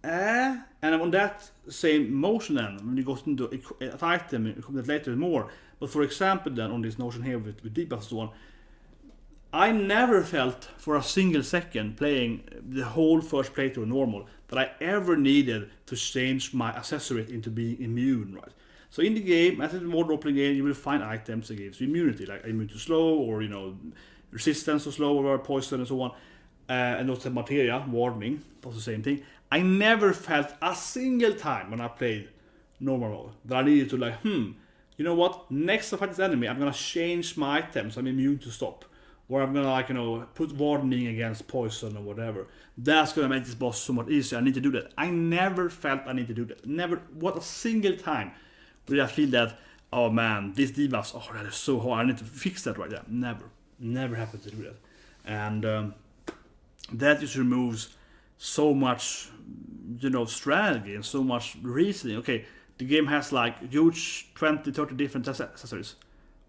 A: and on that same motion then, when you go into an item, you come to that later more. But for example then, on this notion here with debuffs and so on, I never felt for a single second playing the whole first playthrough normal that I ever needed to change my accessory into being immune, right? So in the game, as in the more role-playing game, you will find items that gives you immunity, like immune to slow, or, you know, resistance to slow, or poison and so on. And also materia, warning, that's the same thing. I never felt a single time when I played normal mode that I needed to like, you know what, next to fight this enemy, I'm gonna change my items, I'm immune to stop. or I'm gonna, like, put warning against poison or whatever. That's gonna make this boss so much easier. I need to do that. I never felt I need to do that. Never. What a single time did I feel that, oh man, these debuffs, oh, that is so hard, I need to fix that right there. Never happened to do that. And that just removes so much, strategy and so much reasoning. Okay, the game has like huge 20-30 different accessories,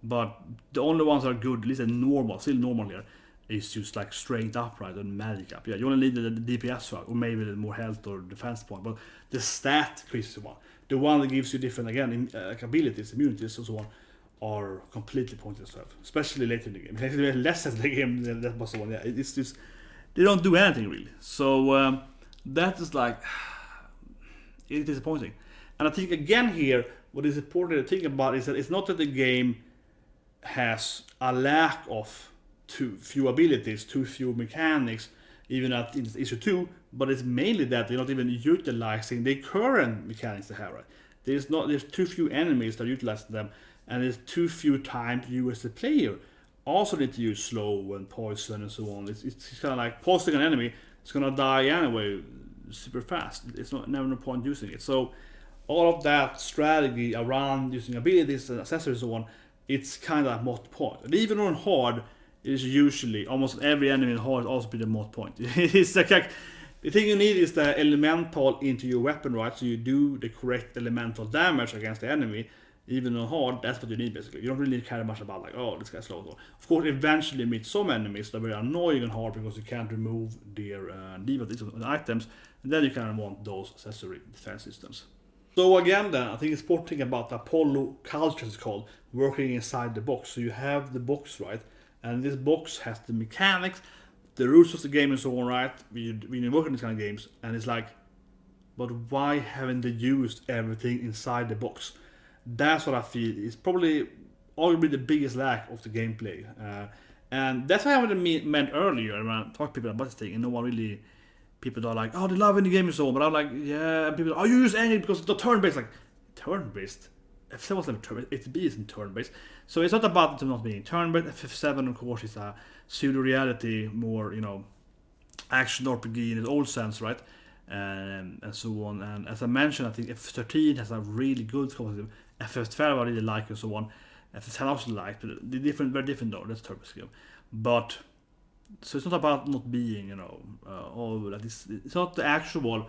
A: but the only ones that are good, at least still normal here, is just like straight up, right, and magic up. Yeah, you only need the DPS one, or maybe the more health or defense point, but the stat increases one. The one that gives you different, again, abilities, immunities, and so on, are completely pointless to have, especially later in the game. Actually, less in the game than that was the one. Yeah, it's just, they don't do anything really. So that is like, it is disappointing. And I think again here, what is important to think about is that it's not that the game has a lack of too few abilities, too few mechanics, even at issue 2, but it's mainly that they're not even utilizing the current mechanics they have, right? There's too few enemies that utilize them, and there's too few times you as the player also need to use slow and poison and so on. It's kind of like posting an enemy, it's gonna die anyway super fast. It's never no point using it. So all of that strategy around using abilities and accessories and so on, it's kind of a mod point. And even on hard, it is usually almost every enemy in hard also be the mod point. It's like the thing you need is the elemental into your weapon, right? So you do the correct elemental damage against the enemy. Even on hard, that's what you need basically. You don't really care much about like, oh, this guy's slow. Of course, eventually you meet some enemies that are very annoying on hard because you can't remove their debuffs and items, and then you kind of want those accessory defense systems. So again then, I think it's important to think about the Apollo culture, it's called, working inside the box. So you have the box, right? And this box has the mechanics, the rules of the game and so on, right? When you work in these kind of games, and it's like, but why haven't they used everything inside the box? That's what I feel is probably arguably the biggest lack of the gameplay. And that's why I meant earlier when I talked to people about this thing, and no one really, people are like, oh, they love in the game and so on, but I'm like, yeah, people, oh, you use any because the turn-based, like, turn-based? FF7 was never turn-based, FB isn't turn-based. So it's not about it not being turn-based. FF7, of course, is a pseudo-reality, more, action RPG in its old sense, right? And so on. And as I mentioned, I think FF13 has a really good concept. FF12 I really like and so on. FF10 I also like, but they're different, very different though. That's turn-based game. But so it's not about not being, it's not the actual.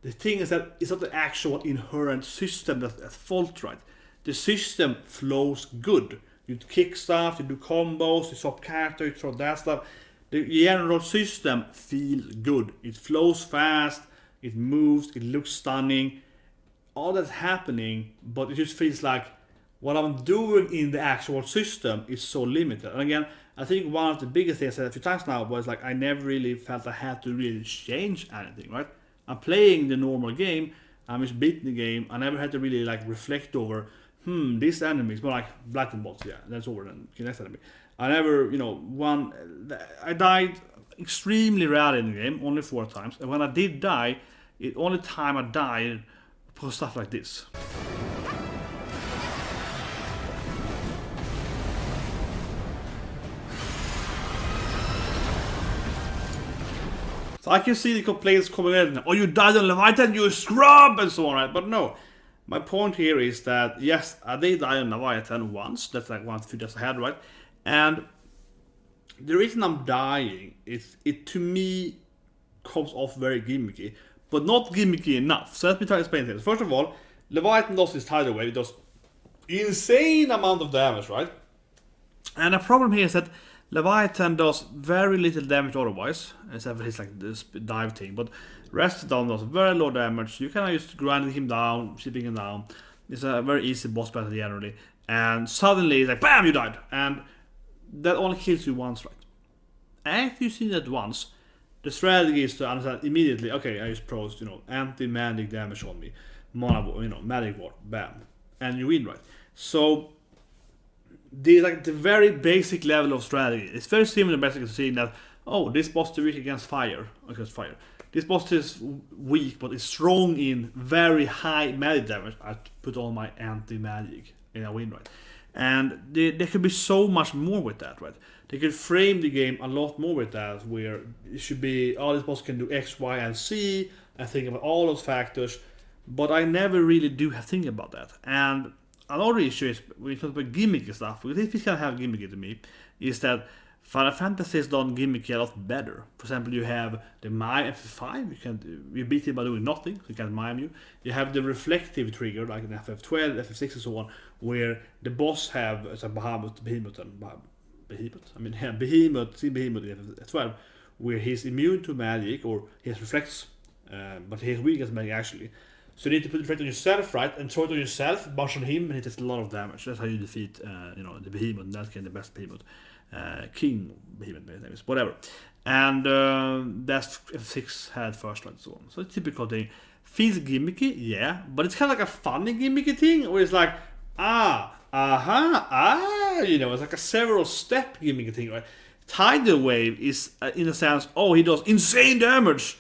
A: The thing is that it's not the actual inherent system that's at fault, right? The system flows good. You kick stuff, you do combos, you swap character, you throw that stuff. The general system feels good. It flows fast, it moves, it looks stunning. All that's happening, but it just feels like what I'm doing in the actual system is so limited. And again, I think one of the biggest things I said a few times now was like I never really felt I had to really change anything, right? I'm playing the normal game, I'm just beating the game. I never had to really like reflect over, this enemy is more like black and bots, yeah, that's over than the next enemy. I never, I died extremely rarely in the game, only 4 times. And when I did die, the only time I died was stuff like this. So I can see the complaints coming in. Oh, you died on Leviathan, you scrub, and so on, right? But no. My point here is that, yes, I did die on Leviathan once. That's like one of the few deaths I had, right? And the reason I'm dying is it to me comes off very gimmicky, but not gimmicky enough. So let me try to explain things. First of all, Leviathan does this tidal wave. It does insane amount of damage, right? And the problem here is that Leviathan does very little damage otherwise, except for his like this dive thing. But rest of them does very low damage. You can just grinding him down, shipping him down. It's a very easy boss battle generally. And suddenly it's like BAM! You died. And that only kills you once, right? After you see that once, the strategy is to understand immediately, okay, I just posed, anti-magic damage on me. Mana, magic ward, bam. And you win, right? So the very basic level of strategy. It's very similar basically to seeing that, oh, this boss is weak against fire. This boss is weak but is strong in very high magic damage. I put on my anti-magic and I win, right? And there could be so much more with that, right? They could frame the game a lot more with that, where it should be, this boss can do X, Y, and Z, and think about all those factors. But I never really do think about that. And another issue is, when you talk about gimmicky stuff, because if it's gonna have gimmicky to me, is that Final Fantasy has done gimmicky a lot better. For example, you have the mime FF5, you beat it by doing nothing, so you can't mime you. You have the reflective trigger, like in FF12, FF6 and so on, where the boss have a Behemoth in FF12, where he's immune to magic, or he has reflects, but he has weak as magic actually. So you need to put the reflect on yourself, right, and throw it on yourself, bash on him, and he takes a lot of damage. That's how you defeat, the Behemoth, in that case, the best Behemoth. King Behemoth, his name is, whatever. And that's F6 had first, and so on. So it's a typical thing. Feels gimmicky, yeah, but it's kind of like a funny gimmicky thing, where it's like, it's like a several step gimmicky thing, right? Tidal Wave is, in a sense, he does insane damage.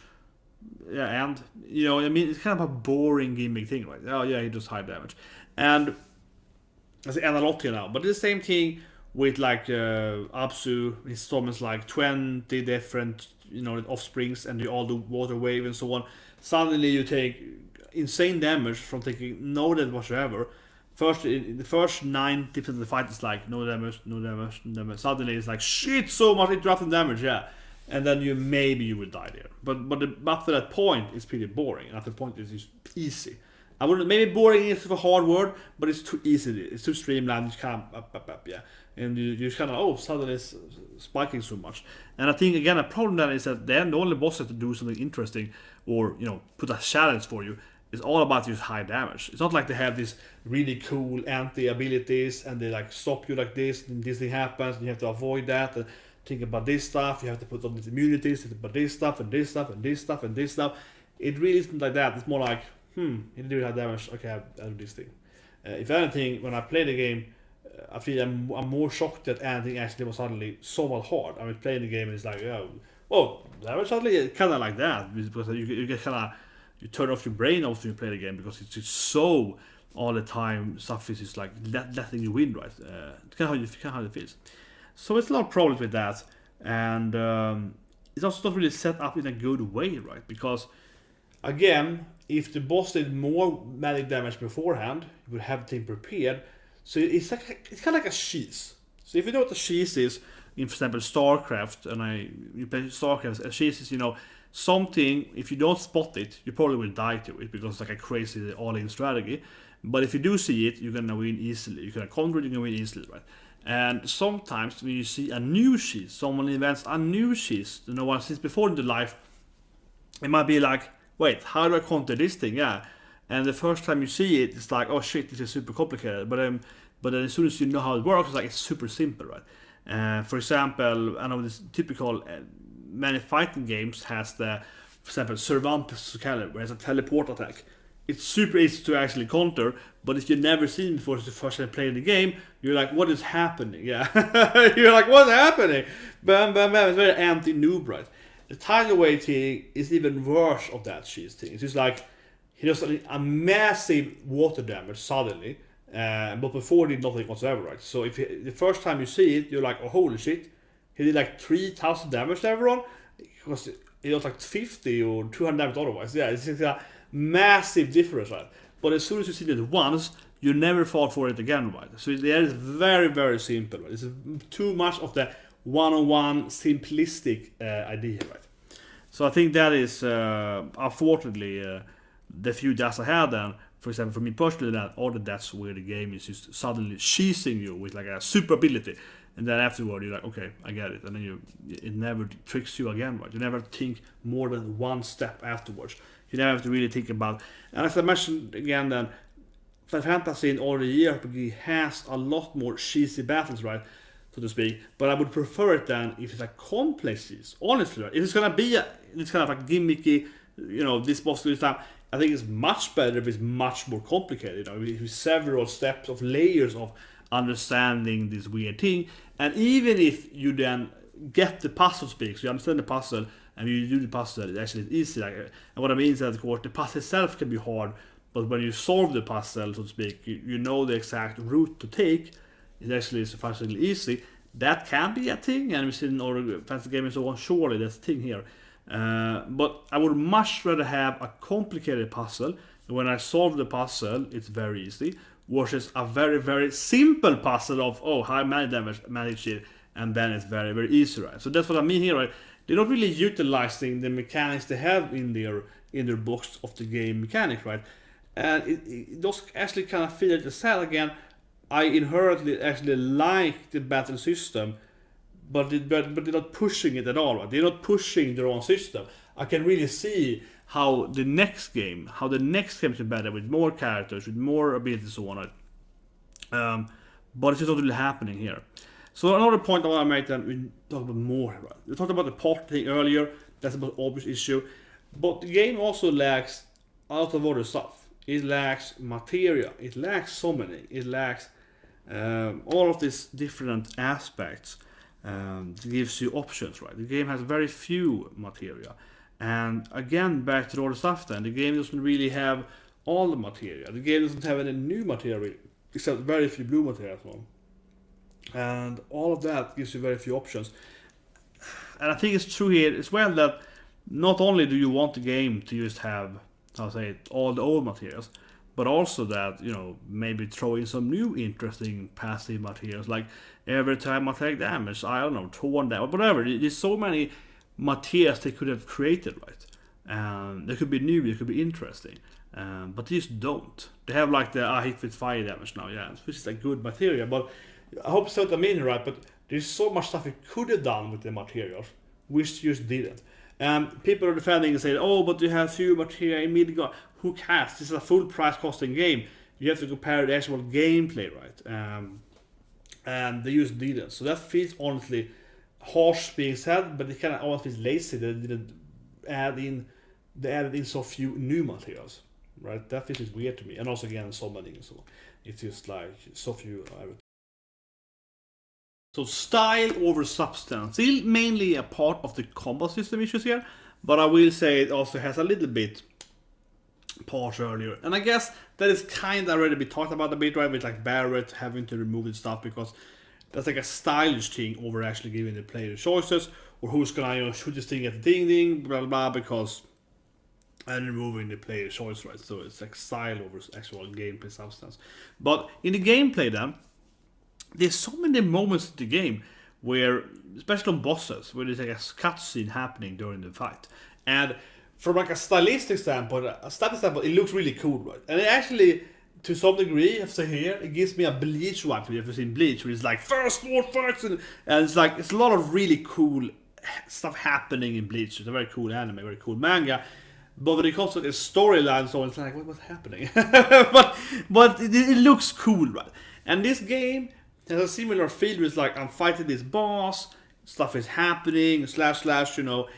A: Yeah, and, it's kind of a boring gimmick thing, right? Oh, yeah, he does high damage. And it's analogy now, but it's the same thing with like Absu. His summons like 20 different, offsprings, and you all do water wave and so on. Suddenly you take insane damage from taking no damage whatsoever. The first 90% of the fight is like no damage. Suddenly it's like shit, so much interrupting damage, yeah. And then you will die there. But after that point, it's pretty boring. After that point, it's just easy. I wouldn't, maybe boring is a hard word, but it's too easy. It's too streamlined. You kind of yeah. And you kind of suddenly it's spiking so much. And I think again a problem then is that then the only bosses to do something interesting, or put a challenge for you, is all about just high damage. It's not like they have these really cool anti abilities and they like stop you like this, and this thing happens, and you have to avoid that. And think about this stuff, you have to put on these immunities, think about this stuff, and this stuff, and this stuff, and this stuff. It really isn't like that. It's more like, you do have damage, okay, I'll do this thing. If anything, when I play the game, I feel I'm more shocked that anything actually was suddenly so much hard. I mean, playing the game is like, that was suddenly kind of like that, because you get kind of, you turn off your brain after you play the game, because it's just so all the time stuff is just like letting you win, right? It's kind of how it feels. So it's a lot of problems with that, and it's also not really set up in a good way, right? Because again, if the boss did more magic damage beforehand, you would have the thing prepared. So it's kind of like a cheese. So if you know what a cheese is, in for example StarCraft, and you play StarCraft, a cheese is something. If you don't spot it, you probably will die to it, because it's like a crazy all-in strategy. But if you do see it, you're gonna win easily. You can counter it, you're gonna win easily, right? And sometimes when you see a new cheese, someone invents a new cheese, no one since before in the life, it might be like, wait, how do I counter this thing? Yeah. And the first time you see it, it's like, oh shit, this is super complicated. But then as soon as you know how it works, it's super simple, right? For example, I know this typical many fighting games has the, for example, Cervantes Caliber, where it's a teleport attack. It's super easy to actually counter, but if you've never seen it before, it's the first time playing the game, you're like, what is happening? Yeah, you're like, what's happening? Bam, bam, bam. It's very anti-noob, right? The Tidal Wave thing is even worse of that cheese thing. It's just like, he does a massive water damage suddenly, but before he did nothing whatsoever, right? So if the first time you see it, you're like, oh holy shit, he did like 3,000 damage to everyone, because he does like 50 or 200 damage otherwise. Yeah, it's just a massive difference, right? But as soon as you see it once, you never fall for it again, right? So it is very, very simple, right? It's too much of the one-on-one simplistic idea, right? So I think that is, unfortunately, the few deaths I had then, for example, for me personally, that all the deaths where the game is just suddenly cheesing you with like a super ability, and then afterward you're like, okay, I get it, and then it never tricks you again, right? You never think more than one step afterwards. You never have to really think about. And as I mentioned again, then Final Fantasy in all the JRPG has a lot more cheesy battles, right, so to speak. But I would prefer it then if it's like complex cheese. Honestly, right? If it's gonna be it's kind of like gimmicky, this boss this time, I think it's much better if it's much more complicated. With several steps of layers of understanding this weird thing. And even if you then get the puzzle speak, so you understand the puzzle and you do the puzzle, it actually is easy. And what I mean is that, of course, the puzzle itself can be hard, but when you solve the puzzle, so to speak, you know the exact route to take. is actually surprisingly easy. That can be a thing, and we've seen other fantasy games and so on. Surely that's a thing here. But I would much rather have a complicated puzzle. When I solve the puzzle, it's very easy, versus a very, very simple puzzle of, oh, how I manage it, and then it's very, very easy, right? So that's what I mean here, right? They're not really utilizing the mechanics they have in their box of the game mechanics, right? And it does actually kind of feel like the sad again. I inherently actually like the battle system, but they're not pushing it at all, right? They're not pushing their own system. I can really see how the next game is better with more characters, with more abilities and so on, right? But it's just not really happening here. So another point I want to make that we talk about more, right? We talked about the port thing earlier. That's an obvious issue, but the game also lacks a lot of other stuff. It lacks material. It lacks summoning. It lacks all of these different aspects. It gives you options, right? The game has very few material. And again, back to all the stuff then, the game doesn't really have all the material. The game doesn't have any new material, except very few blue material as well. And all of that gives you very few options. And I think it's true here as well that not only do you want the game to just have, I'll say it, all the old materials, but also that, you know, maybe throw in some new interesting passive materials, like every time I take damage, I don't know, torn down, whatever. There's so many materials they could have created, right? They could be new, they could be interesting, but they just don't. They have like the I hit with fire damage now, yeah, which is a good material, but I hope so what I mean, right? But there's so much stuff you could have done with the materials, which just didn't. People are defending and saying, oh, but you have few material in Midgard. Who cares? This is a full price costing game. You have to compare the actual gameplay, right? And they just didn't. So that feels honestly harsh being said, but it kind of almost feels lazy that they didn't they added in so few new materials, right? That feels weird to me. And also again, summoning and so on. It's just like so few everything. So style over substance, still mainly a part of the combat system issues here, but I will say it also has a little bit part earlier. And I guess that is kind of already been talked about a bit, right? With like Barret having to remove his stuff because that's like a stylish thing over actually giving the player choices, or who's gonna, you know, shoot this thing at the ding, blah blah blah, because and removing the player choice, right? So it's like style over actual gameplay substance. But in the gameplay then, there's so many moments in the game where, especially on bosses, where there's like a cutscene happening during the fight. And from like a stylistic standpoint, it looks really cool, right? And it actually, to some degree, I have to say here, it gives me a Bleach vibe. If you've seen Bleach, where it's like first world fights, and it's like it's a lot of really cool stuff happening in Bleach. It's a very cool anime, very cool manga. But when it comes to the storyline, so it's like, what's happening? but it looks cool, right? And this game has a similar feel. It's like I'm fighting this boss, stuff is happening, slash, you know,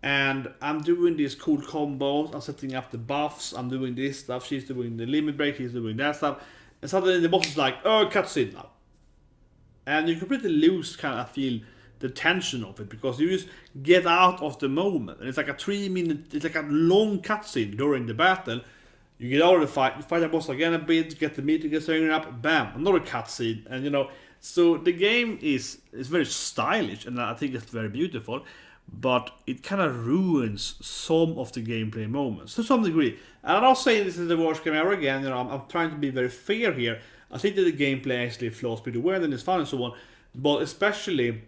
A: and I'm doing these cool combos. I'm setting up the buffs. I'm doing this stuff. She's doing the limit break. He's doing that stuff. And suddenly the boss is like, oh, cutscene now. And you completely lose, kind of feel, the tension of it, because you just get out of the moment. And it's like a 3-minute, it's like a long cutscene during the battle. You get out of the fight, you fight the boss again a bit, get the meter, get stirring up, bam, another cutscene. And you know, so the game is very stylish, and I think it's very beautiful, but it kind of ruins some of the gameplay moments to some degree. And I'm not saying this is the worst game ever again, you know, I'm trying to be very fair here. I think that the gameplay actually flows pretty well and it's fun and so on, but especially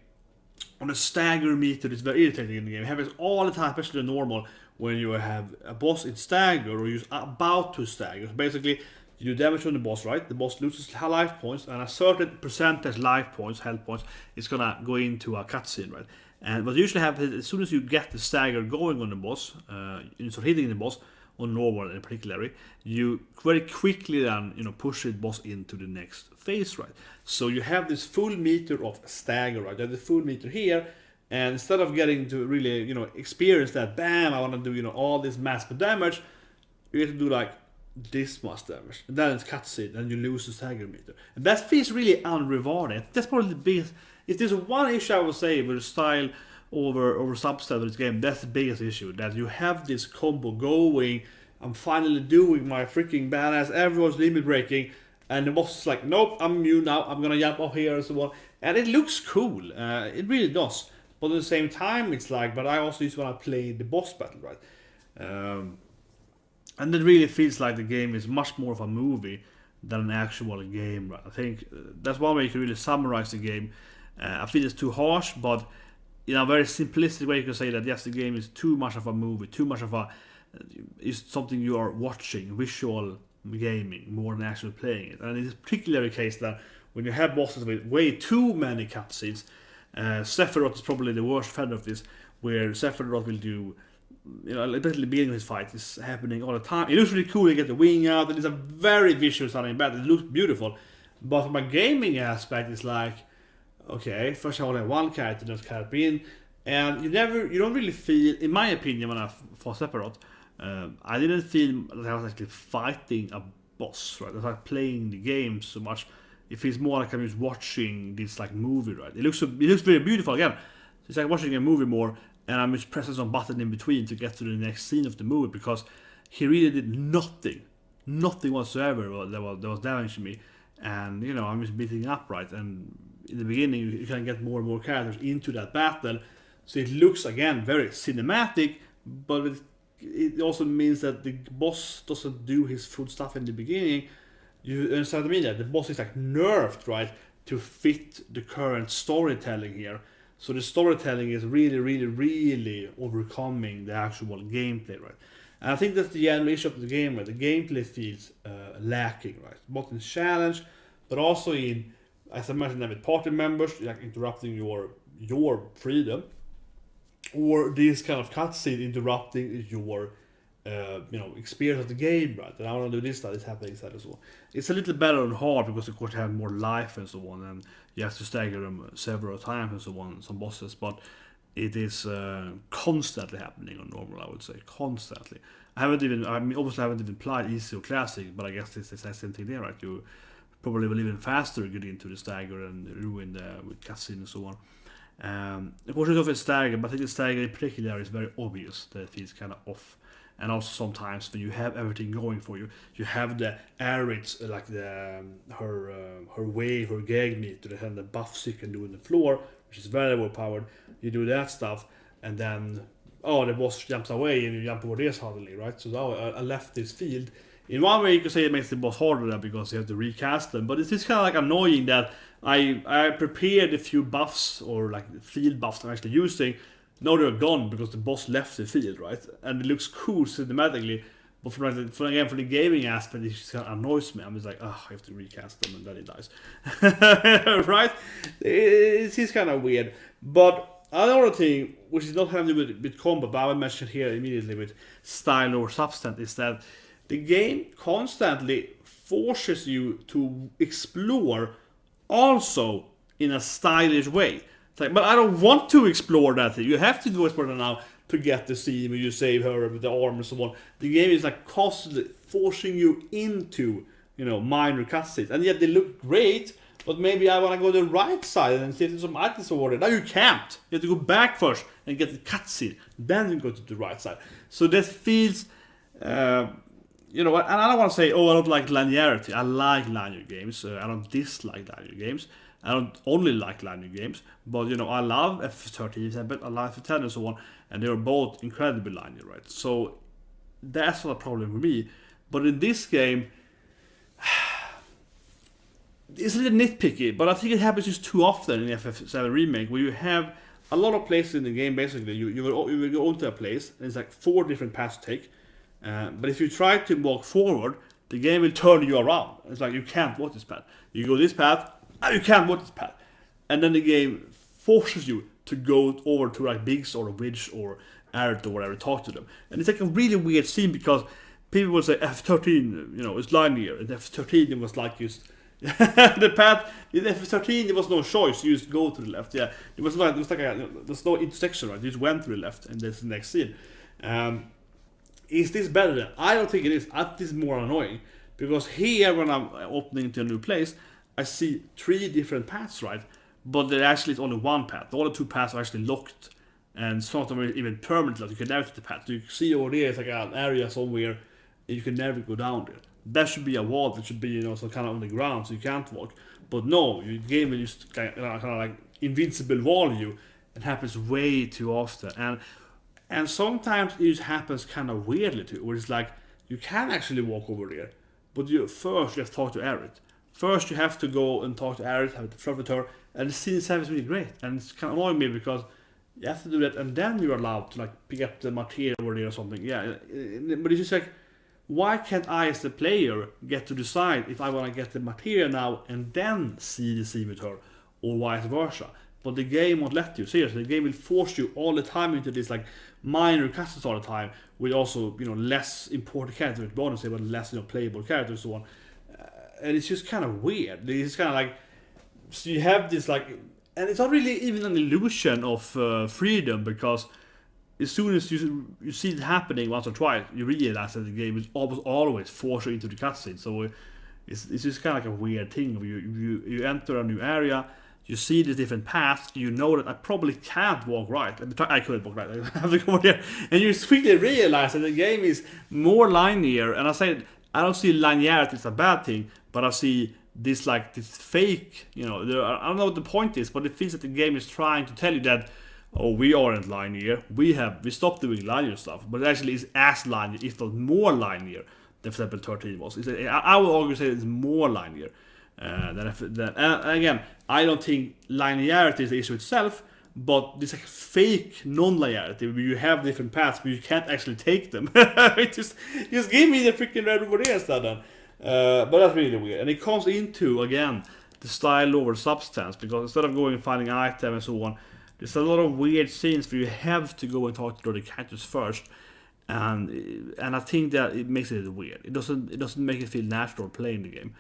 A: on the stagger meter, it's very irritating in the game. It happens all the time, especially the normal, when you have a boss in stagger or you're about to stagger. So basically, you do damage on the boss, right? The boss loses life points, and a certain percentage life points, health points, is gonna go into a cutscene, right? And what usually happens, as soon as you get the stagger going on the boss, you start hitting the boss on normal in particular, you very quickly then, you know, push the boss into the next phase, right? So you have this full meter of stagger, right? You have the full meter here, and instead of getting to really, you know, experience that, bam, I want to do, you know, all this massive damage, you get to do like this much damage, and then it's cutscene, and you lose the stagger meter, and that feels really unrewarding. That's probably the biggest. If there's one issue I would say with style over substance of this game, that's the biggest issue. That you have this combo going. I'm finally doing my freaking badass. Everyone's limit breaking, and the boss is like, nope, I'm new now, I'm gonna jump off here and so on. And it looks cool, it really does. But at the same time, it's like, but I also just want to play the boss battle, right? And it really feels like the game is much more of a movie than an actual game, right? I think that's one way you can really summarize the game. I feel it's too harsh, but in a very simplistic way, you can say that yes, the game is too much of a movie, too much of a is something you are watching, visual gaming, more than actually playing it. And it is particularly the case that when you have bosses with way too many cutscenes, Sephiroth is probably the worst offender of this, where Sephiroth will do, literally the beginning of his fight is happening all the time. It looks really cool, you get the wing out, and it's a very visual sounding battle, it looks beautiful. But from a gaming aspect, it's like, okay, first I only have one character that's character in, and you don't really feel, in my opinion, when I fought Sephiroth, I didn't feel that I was actually fighting a boss, right? I was like playing the game so much. It feels more like I'm just watching this like movie, right? It looks very beautiful again. It's like watching a movie more, and I'm just pressing some button in between to get to the next scene of the movie, because he really did nothing whatsoever that was damaging me, and I'm just beating up, right? And in the beginning, you can get more and more characters into that battle, so it looks again very cinematic, but it also means that the boss doesn't do his full stuff in the beginning. You understand what I mean? That the boss is like nerfed, right, to fit the current storytelling here. So the storytelling is really overcoming the actual gameplay, right? And I think that's the general issue of the game, right? The gameplay feels lacking, right? Both in challenge, but also in, as I mentioned, with party members, like interrupting your freedom, or this kind of cutscene interrupting your experience of the game, right? And I want to do this, that is happening, that as well. It's a little better on hard because of course you have more life and so on, and you have to stagger them several times and so on, some bosses, but it is constantly happening on normal, I would say, constantly. Obviously I haven't even played easy or classic, but I guess it's the same thing there, right? You probably will even faster get into the stagger and ruin with cutscene and so on. Of course, it's often stagger, but I think the stagger in particular is very obvious that it feels kind of off. And also sometimes when you have everything going for you, you have the aerith, like her wave, her gag meter, that have the buffs you can do in the floor, which is very overpowered. You do that stuff, and then the boss jumps away, and you jump over there suddenly, right? So now I left this field. In one way, you could say it makes the boss harder because you have to recast them, but it's just kind of like annoying that I prepared a few buffs, or like field buffs I'm actually using. Now they're gone because the boss left the field, right? And it looks cool cinematically, but for the gaming aspect, it just kind of annoys me. I'm just like, I have to recast them, and then it dies. Right? It's kind of weird. But another thing, which is not having to do with combat, but I will mention here immediately with style or substance, is that the game constantly forces you to explore also in a stylish way. Like, but I don't want to explore that thing. You have to go explore that now to get the scene where you save her with the arm and so on. The game is like constantly forcing you into, minor cutscenes. And yet they look great, but maybe I want to go to the right side and see if there's some items over there. Now you can't. You have to go back first and get the cutscene. Then you go to the right side. So that feels, and I don't want to say, I don't like linearity. I like linear games. I don't dislike linear games. I don't only like linear games, but I love FF13, I love FF10 and so on, and they are both incredibly linear, right? So that's not a problem for me. But in this game, it's a little nitpicky, but I think it happens just too often in FF7 Remake, where you have a lot of places in the game. Basically, you will go into a place, and it's like 4 different paths to take. But if you try to walk forward, the game will turn you around. It's like you can't walk this path. You go this path. You can't walk this path. And then the game forces you to go over to like Biggs or Widge or aerith or whatever, talk to them. And it's like a really weird scene because people will say F13, it's linear, and F13 it was like just the path in F13 there was no choice, you just go to the left. Yeah. There's no intersection, right? You just went to the left and there's the next scene. Is this better? I don't think it is. I think this is more annoying. Because here when I'm opening to a new place, I see 3 different paths, right? But there actually is only one path. The other 2 paths are actually locked, and some of them are even permanent. Like you can never take the path. So you see over there, it's like an area somewhere, and you can never go down there. that should be a wall that should be, you know, some kind of on the ground so you can't walk. But no, your game will just kind of like invincible wall you. It happens way too often, and sometimes it just happens kind of weirdly too, where it's like you can actually walk over there, but you have to talk to aerith. First, you have to go and talk to aerith, have a flirt with her, and the scene itself is really great. And it's kind of annoying me because you have to do that, and then you're allowed to like pick up the material over there or something. Yeah, but it's just like, why can't I, as the player, get to decide if I want to get the material now and then see the scene with her, or vice versa? But the game won't let you. Seriously, the game will force you all the time into this like minor cutscenes all the time, with also, you know, less important characters, bonus, but less, you know, playable characters and so on. And it's just kind of weird. It's kind of like, so you have this like, and it's not really even an illusion of freedom, because as soon as you see it happening once or twice, you realize that the game is always force you into the cutscene. So it's just kind of like a weird thing. You enter a new area, you see the different paths, you know that I probably can't walk right. I couldn't walk right, I have to go over there. And you quickly realize that the game is more linear, and I don't see linearity as a bad thing, but I see this like this fake, you know, I don't know what the point is, but it feels that the game is trying to tell you that, oh, we aren't linear, we stopped doing linear stuff, but it actually is as linear, if not more linear than for example 13 was. I would argue say it's more linear. And again, I don't think linearity is the issue itself, but this like fake non-linearity where you have different paths but you can't actually take them. just give me the freaking red over there instead then. But that's really weird, and it comes into again the style over substance, because instead of going and finding items and so on, there's a lot of weird scenes where you have to go and talk to the characters first, and I think that it makes it weird. It doesn't make it feel natural playing the game.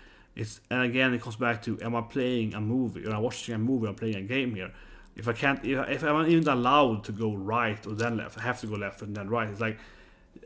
A: And again, it comes back to, am I playing a movie, or am I watching a movie, or I'm playing a game here? If I'm even allowed to go right or then left, I have to go left and then right. It's like,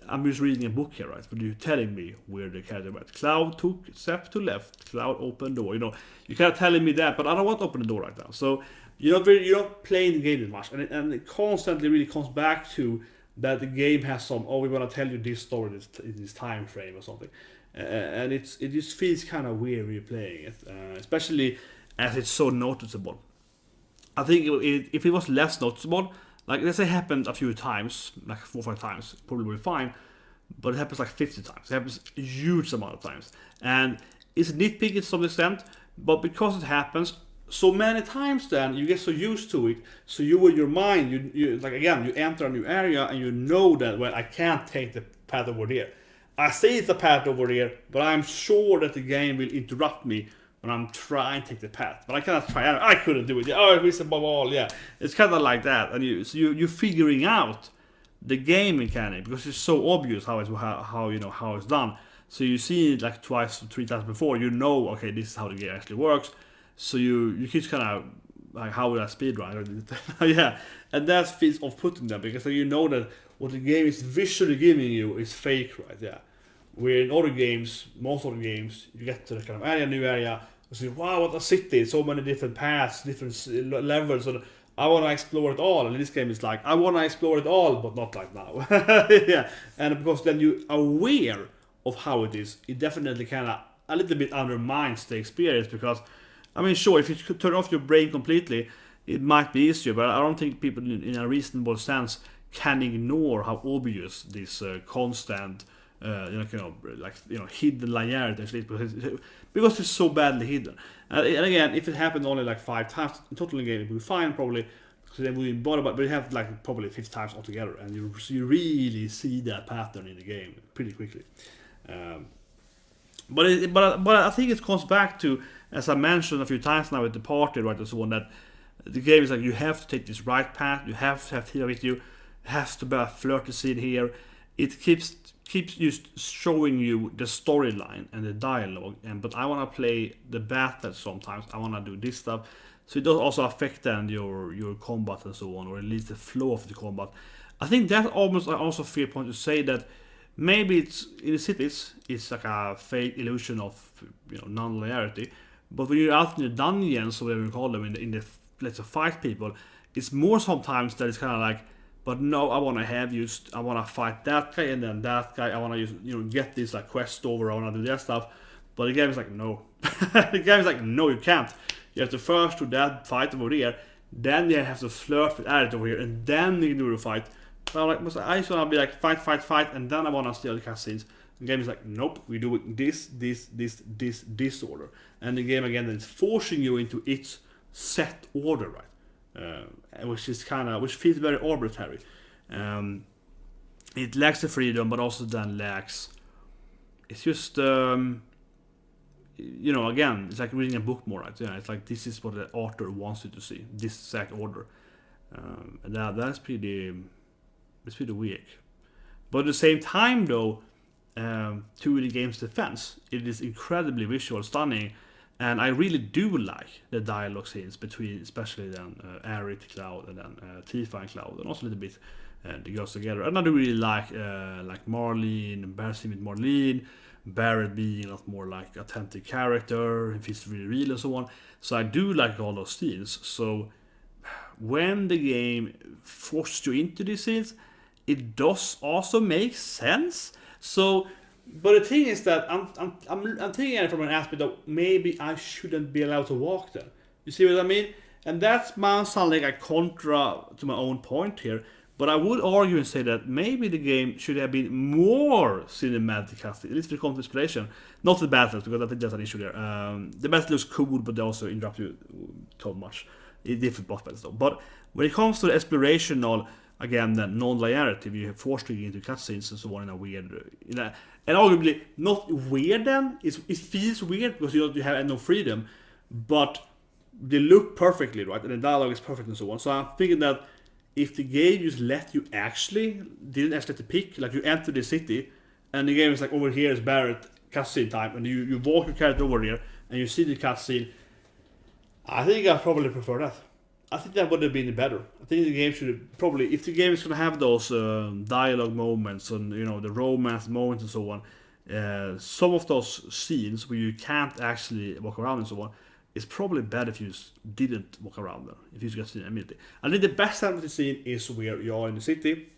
A: I'm just reading a book here, right? But you're telling me where the character went. Cloud took step to left, Cloud opened door. You know, you're kind of telling me that, but I don't want to open the door right now. So you're not playing the game as much, and it constantly really comes back to that the game has some, we want to tell you this story in this time frame or something. And it just feels kind of weird when you're playing it, especially as it's so noticeable. I think if it was less noticeable, like let's say it happened a few times, like 4 or 5 times, probably would be fine. But it happens like 50 times. It happens a huge amount of times, and it's nitpicky to some extent. But because it happens so many times, then you get so used to it. So you, in your mind, you like again, you enter a new area and you know that, well, I can't take the path over there. I see it's a path over there, but I'm sure that the game will interrupt me when I'm trying to take the path. But I cannot try. I couldn't do it. Oh, it's above all. Yeah, it's kind of like that, and you're figuring out the game mechanic because it's so obvious how it's done. So you see it like twice or 3 times before. You know, okay, this is how the game actually works. So you keep kind of like, how would I speedrun? Yeah, and that feels off-putting them because you know that what the game is visually giving you is fake, right? Yeah. Where in other games, most other games, you get to the kind of area, new area, you say, wow, what a city, so many different paths, different levels, and I want to explore it all. And this game is like, I want to explore it all, but not like now. Yeah, and because then you're aware of how it is, it definitely kind of a little bit undermines the experience because, I mean, sure, if you could turn off your brain completely, it might be easier, but I don't think people in a reasonable sense can ignore how obvious this constant, hidden linearity is because it's so badly hidden. And again, if it happened only like 5 times in total in the game, it would be fine probably, because then we wouldn't bother. But it have like probably 50 times altogether, and you really see that pattern in the game pretty quickly. But I think it comes back to, as I mentioned a few times now with the party, right, and so on, that the game is like you have to take this right path, you have to have Tifa with you, has to be a flirty scene here. It keeps just showing you the storyline and the dialogue, but I want to play the battle sometimes. I want to do this stuff, so it does also affect then your combat and so on, or at least the flow of the combat. I think that almost also a fair point to say that maybe it's in the cities it's like a fake illusion of non-linearity, but when you're out in the dungeons or whatever you call them in the let's say fight people, it's more sometimes that it's kind of like But no, I want to I want to fight that guy and then that guy. I want to get this like quest over. I want to do that stuff. But the game is like, no. The game is like, no, you can't. You have to first do that fight over there. Then you have to flirt with aerith over here, and then you can do the fight. But I'm like, I just want to be like fight, and then I want to steal the cutscenes. The game is like, nope, we do it this order. And the game again is forcing you into its set order, right? Which feels very arbitrary. It lacks the freedom, but also then lacks. It's just, again, it's like reading a book more, right? Yeah, it's like this is what the author wants you to see, this exact order, and that's pretty weak. But at the same time, though, to the game's defense, it is incredibly visual, stunning. And I really do like the dialogue scenes between, especially then Aerith, Cloud, and then Tifa and Cloud, and also a little bit the girls together. And I do really like Marlene, embarrassing with Marlene, Barret being a lot more like authentic character, if he's really real and so on. So I do like all those scenes. So when the game forces you into these scenes, it does also make sense. So. But the thing is that I'm thinking it from an aspect of maybe I shouldn't be allowed to walk there. You see what I mean? And that might sound like a contra to my own point here. But I would argue and say that maybe the game should have been more cinematic casting, at least when it comes to exploration. Not the battles, because I think that's an issue there. The battles looks cool, but they also interrupt you so much. It's different boss battles though. But when it comes to the explorational, again, the non-linearity, you have forced to get into cutscenes and so on in a weird, and arguably not weird. Then it feels weird because you have no freedom, but they look perfectly right, and the dialogue is perfect and so on. So I'm thinking that if the game just didn't actually let you pick, like you enter the city, and the game is like, over here is Barret cutscene time, and you walk your character over here and you see the cutscene. I think I probably prefer that. I think that would have been better. I think the game should probably, if the game is going to have those dialogue moments and the romance moments and so on, some of those scenes where you can't actually walk around and so on, it's probably better if you didn't walk around there, if you just get seen immediately. I think the best time to scene is where you are in the city,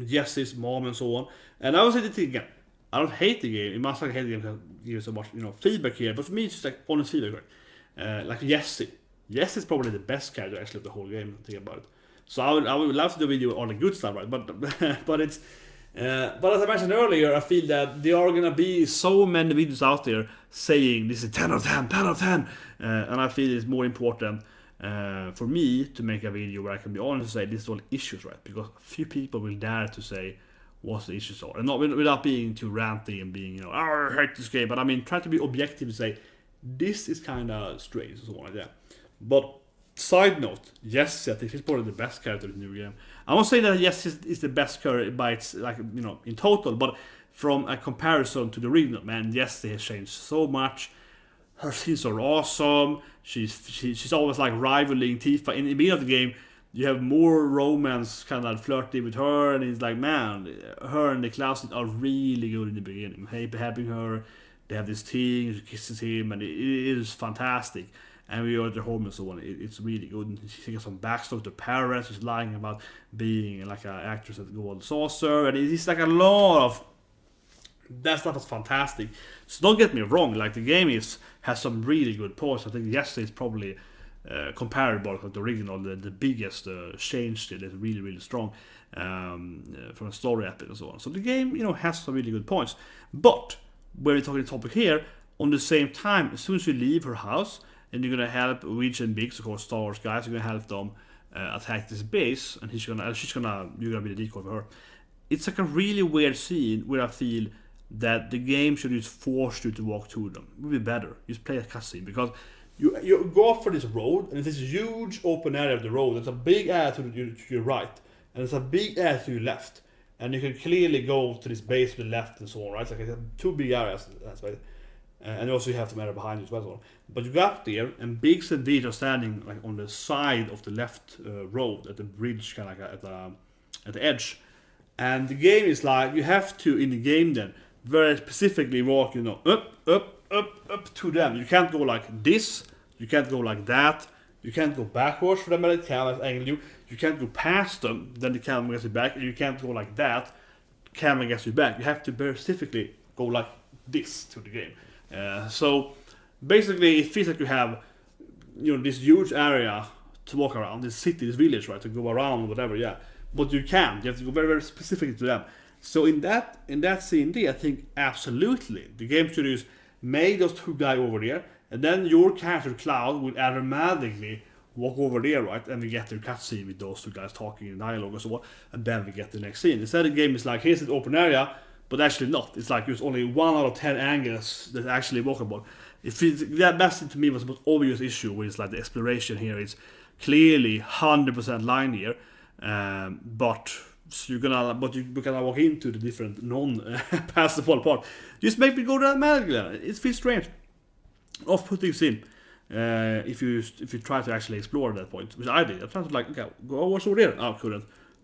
A: Jesse's mom and so on. And I was saying the thing again, I don't hate the game. It must like hate the game because I give so much feedback here, but for me it's just like honest feedback, right? Like Jesse. Yes, it's probably the best character actually of the whole game. Think about it. So I would love to do a video on the good stuff, right? But it's but as I mentioned earlier, I feel that there are gonna be so many videos out there saying this is 10 out of 10, 10 out of 10, and I feel it's more important for me to make a video where I can be honest and say this is all issues, right? Because a few people will dare to say what the issues are, and not without being too ranty and being I hate this game. But I mean, try to be objective and say this is kind of strange and so on like that. But side note, yes, I think he's probably the best character in the new game. I won't say that yes is the best character by its in total, but from a comparison to the original, man, yes, they have changed so much. Her scenes are awesome. She's always like rivaling Tifa. In the beginning of the game, you have more romance kind of flirty with her, and it's like, man, her and the Klaus are really good in the beginning. Helping her, they have this thing, she kisses him, and it is fantastic. And we are at the home and so on. It's really good. And she has some backstory to Paris. She's lying about being like an actress at the Golden Saucer, and it's like a lot of that stuff is fantastic. So don't get me wrong. Like the game has some really good points. I think yesterday is probably comparable to the original. The biggest change still is really really strong from a story epic and so on. So the game has some really good points. But when we're talking topic here, on the same time, as soon as you leave her house. And you're gonna help Witch and Biggs, of course, Star Wars guys. You're gonna help them attack this base, and you're gonna be the decoy for her. It's like a really weird scene where I feel that the game should just force you to walk to them. It would be better. Just play a cutscene because you go off for this road, and it's this huge open area of the road. There's a big area to your right, and there's a big area to your left, and you can clearly go to this base to the left and so on. Right, it's like two big areas. That's right. And also you have the area behind you as well. But you go up there, and Biggs and Beat are standing like on the side of the left road at the bridge, kind of like at the edge. And the game is like you have to in the game then very specifically walk, up to them. You can't go like this. You can't go like that. You can't go backwards for them, but the camera angle you. You can't go past them, then the camera gets you back, and you can't go like that, camera gets you back. You have to very specifically go like this to the game. So basically, it feels like you have, this huge area to walk around, this city, this village, right, to go around, whatever, yeah. But you can't. You have to go very, very specifically to them. So in that scene there, I think absolutely the game studios made those two guys over there, and then your character Cloud will automatically walk over there, right, and we get the cutscene with those two guys talking in dialogue and so on, and then we get the next scene. Instead, the game is like, here's an open area, but actually not. It's like there's only 1 out of 10 angles that's actually walkable. That's to me was the most obvious issue, where it's like the exploration here is clearly 100% linear, but you're gonna walk into the different non-passable part. Just make me go down magically. It feels strange, off-putting scene. If you try to actually explore that point, which I did. I tried to okay, go what's over there? Oh, couldn't.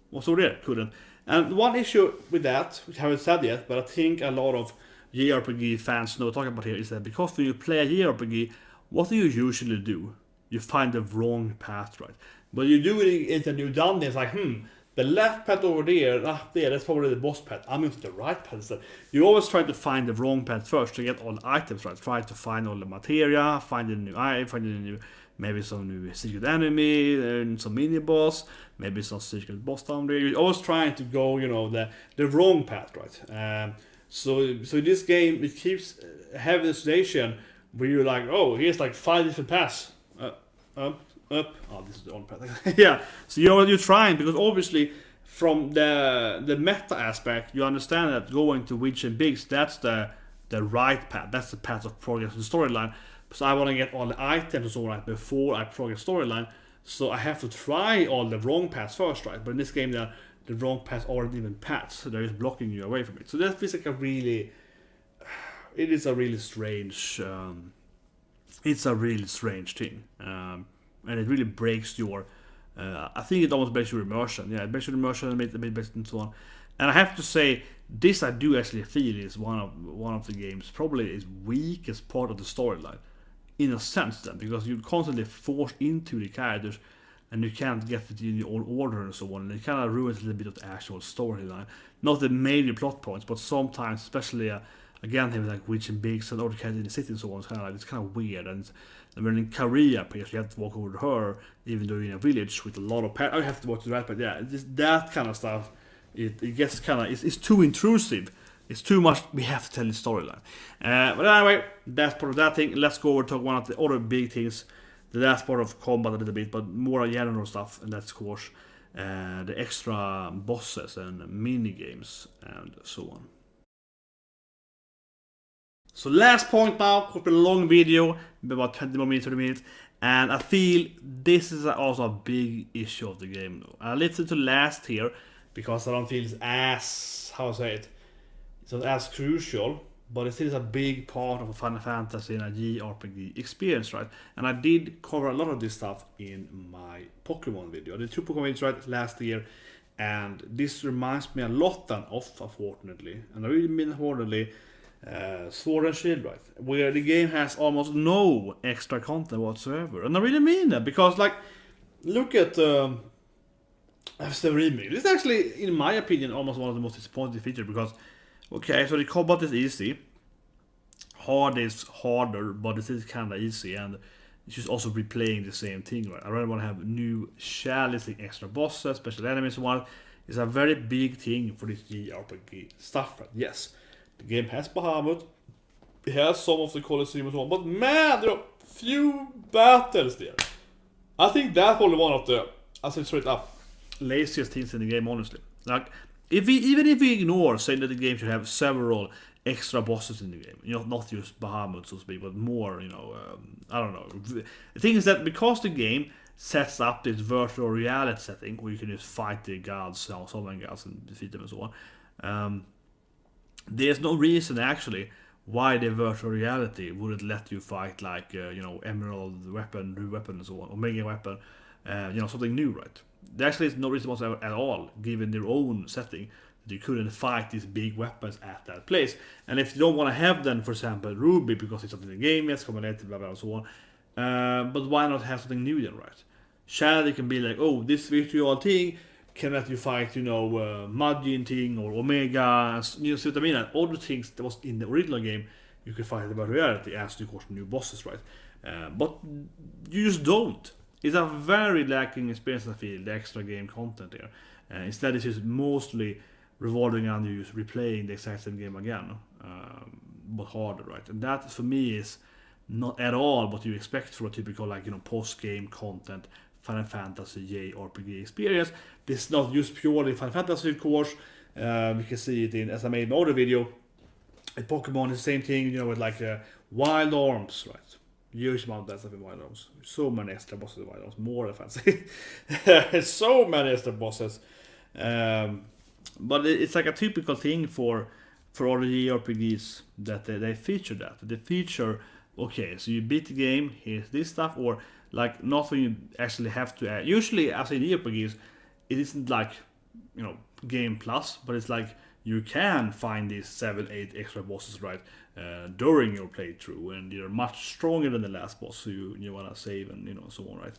A: What's over there? Couldn't. And one issue with that, which I haven't said yet, but I think a lot of JRPG fans know what I'm talking about here, is that because when you play a JRPG, what do you usually do? You find the wrong path, right? But you do it into a new dungeon, it's like, the left path over there, that's probably the boss path. I'm into the right path instead. You always try to find the wrong path first to get all the items right. Try to find all the materia, find a new item, find a new, maybe some new secret enemy, and some mini boss, maybe some secret boss down there. You're always trying to go, the wrong path, right? So this game, it keeps having a station where you're like, oh, here's like 5 different paths. Up. Oh, this is the only path. Yeah. So you're trying, because obviously from the meta aspect, you understand that going to Witch and Biggs, that's the right path. That's the path of progress in the storyline. So I want to get all the items and so on before I progress storyline. So I have to try all the wrong paths first, right? But in this game, the wrong paths aren't even paths. So they're just blocking you away from it. So that feels like it is a really strange. It's a really strange thing. And it really breaks your, I think it almost breaks your immersion. Yeah, it breaks your immersion and a bit better and so on. And I have to say, this I do actually feel is one of the game's probably its weakest part of the storyline, in a sense then, because you're constantly forced into the characters, and you can't get it in your own order and so on. And it kind of ruins a little bit of the actual storyline, not the major plot points, but sometimes, especially again, things like Witch and Biggs and other characters in the city and so on. It's kind of weird. And when in Korea, because you have to walk over to her, even though you're in a village with a lot of I have to walk to the right, but yeah, just that kind of stuff. It gets kind of it's too intrusive. It's too much. We have to tell the storyline. But anyway, that's part of that thing. Let's go over to one of the other big things. The last part of combat a little bit, but more general stuff, and that's of course the extra bosses and mini games and so on. So last point now, quite a long video, about 20 more minutes, 30 minutes, and I feel this is also a big issue of the game though. I left it to last here, because I don't feel it's as, it's not as crucial, but it still is a big part of a Final Fantasy and a JRPG experience, right? And I did cover a lot of this stuff in my Pokemon video. I did 2 Pokemon videos right last year, and this reminds me a lot then of, unfortunately, and I really mean unfortunately, Sword and Shield, right? Where the game has almost no extra content whatsoever. And I really mean that, because look at the Remake. This is actually, in my opinion, almost one of the most disappointing features, because okay, so the combat is easy, hard is harder, but it is kind of easy, and it's just also replaying the same thing, right? I really want to have new challenging extra bosses, special enemies, and one is a very big thing for this JRPG stuff, right? Yes. The game has Bahamut, it has some of the Colosseum and so on, but man, there are few battles there. I think that's probably one of the, I say straight up, laziest things in the game, honestly. Like, even if we ignore saying that the game should have several extra bosses in the game, not just Bahamut, so to speak, but more, I don't know. The thing is that because the game sets up this virtual reality setting where you can just fight the gods, summon gods, and defeat them and so on, there's no reason actually why the virtual reality wouldn't let you fight like emerald weapon, new weapon and so on, omega weapon, something new, right? There actually is no reason whatsoever at all, given their own setting, that you couldn't fight these big weapons at that place. And if you don't want to have them, for example, Ruby, because it's not in the game, it's coming later, blah blah and so on, But why not have something new then, right? Shall it can be like, oh, this virtual thing can let you fight, Majin thing or Omega, see what I mean? And all the things that was in the original game, you could fight about reality as you course new bosses, right? But you just don't. It's a very lacking experience, I feel, the extra game content there. Instead, it's just mostly revolving around you just replaying the exact same game again, but harder, right? And that for me is not at all what you expect for a typical post-game content Final Fantasy JRPG experience. This is not just purely Final Fantasy, of course. We can see it in, as I made my other video, in Pokemon is the same thing, with wild arms, right? Huge amount of that stuff in wild arms. So many extra bosses in wild arms, more than fancy. So many extra bosses. But it's like a typical thing for all the JRPGs that they feature that. They feature, okay, so you beat the game, here's this stuff, or like nothing you actually have to add. Usually, as in JRPGs, it isn't like, game plus, but it's like you can find these 7-8 extra bosses, right, during your playthrough, and you're much stronger than the last boss, so you want to save and so on, right?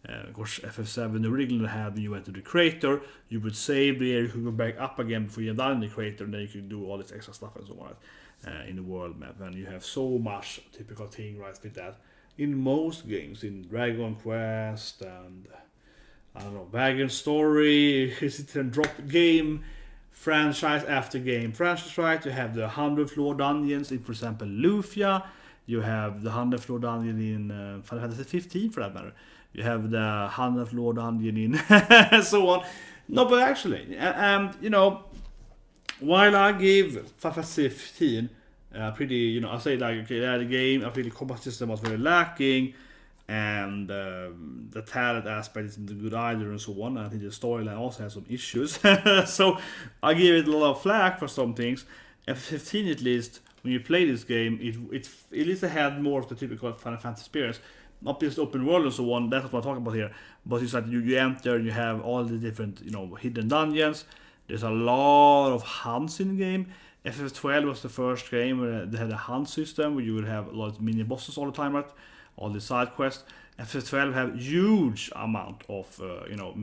A: Of course, FF7 originally had when you went to the crater, you would save there, you could go back up again before you're done in the crater, and then you could do all this extra stuff and so on, right? In the world map, and you have so much typical thing, right, with that in most games, in Dragon Quest and I don't know, Vagrant Story, you sit and drop game franchise after game franchise, right? You have the 100th floor dungeons in, for example, Lufia. You have the 100th floor dungeon in Final Fantasy 15 for that matter. You have the 100th floor dungeon in so on. No, but actually, while I gave Final Fantasy 15 pretty, I say like, okay, the game, I feel the combat system was very lacking, and the talent aspect isn't good either, and so on. I think the storyline also has some issues. So I give it a lot of flack for some things. F15 at least, when you play this game, it at least had more of the typical Final Fantasy experience. Not just open world and so on, that's what I'm talking about here. But it's like you enter, you have all the different, hidden dungeons. There's a lot of hunts in the game. FF12 was the first game where they had a hunt system where you would have a lot of mini bosses all the time, right? All the side quests. FF12 have huge amount of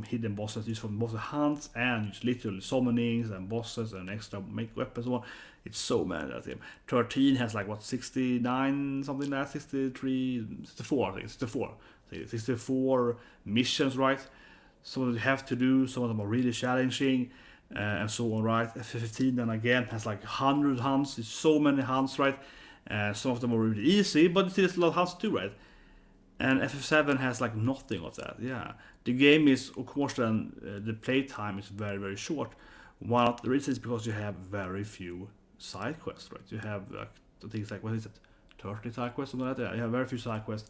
A: hidden bosses used for both the hunts and just literally summonings and bosses and extra make weapons and so on. It's so many that game. 13 has like 69 something like that, 63, 64 I think, 64. 64 missions, right? Some of them you have to do, some of them are really challenging. And so on, right? F15 then again has like 100 hunts. It's so many hunts, right? Some of them are really easy, but it is a lot of hunts too, right? And FF7 has like nothing of that. Yeah, the game is, of course, then the playtime is very, very short. One of the reasons is because you have very few side quests, right? You have things like, what is it, 30 side quests, something like that. You have very few side quests.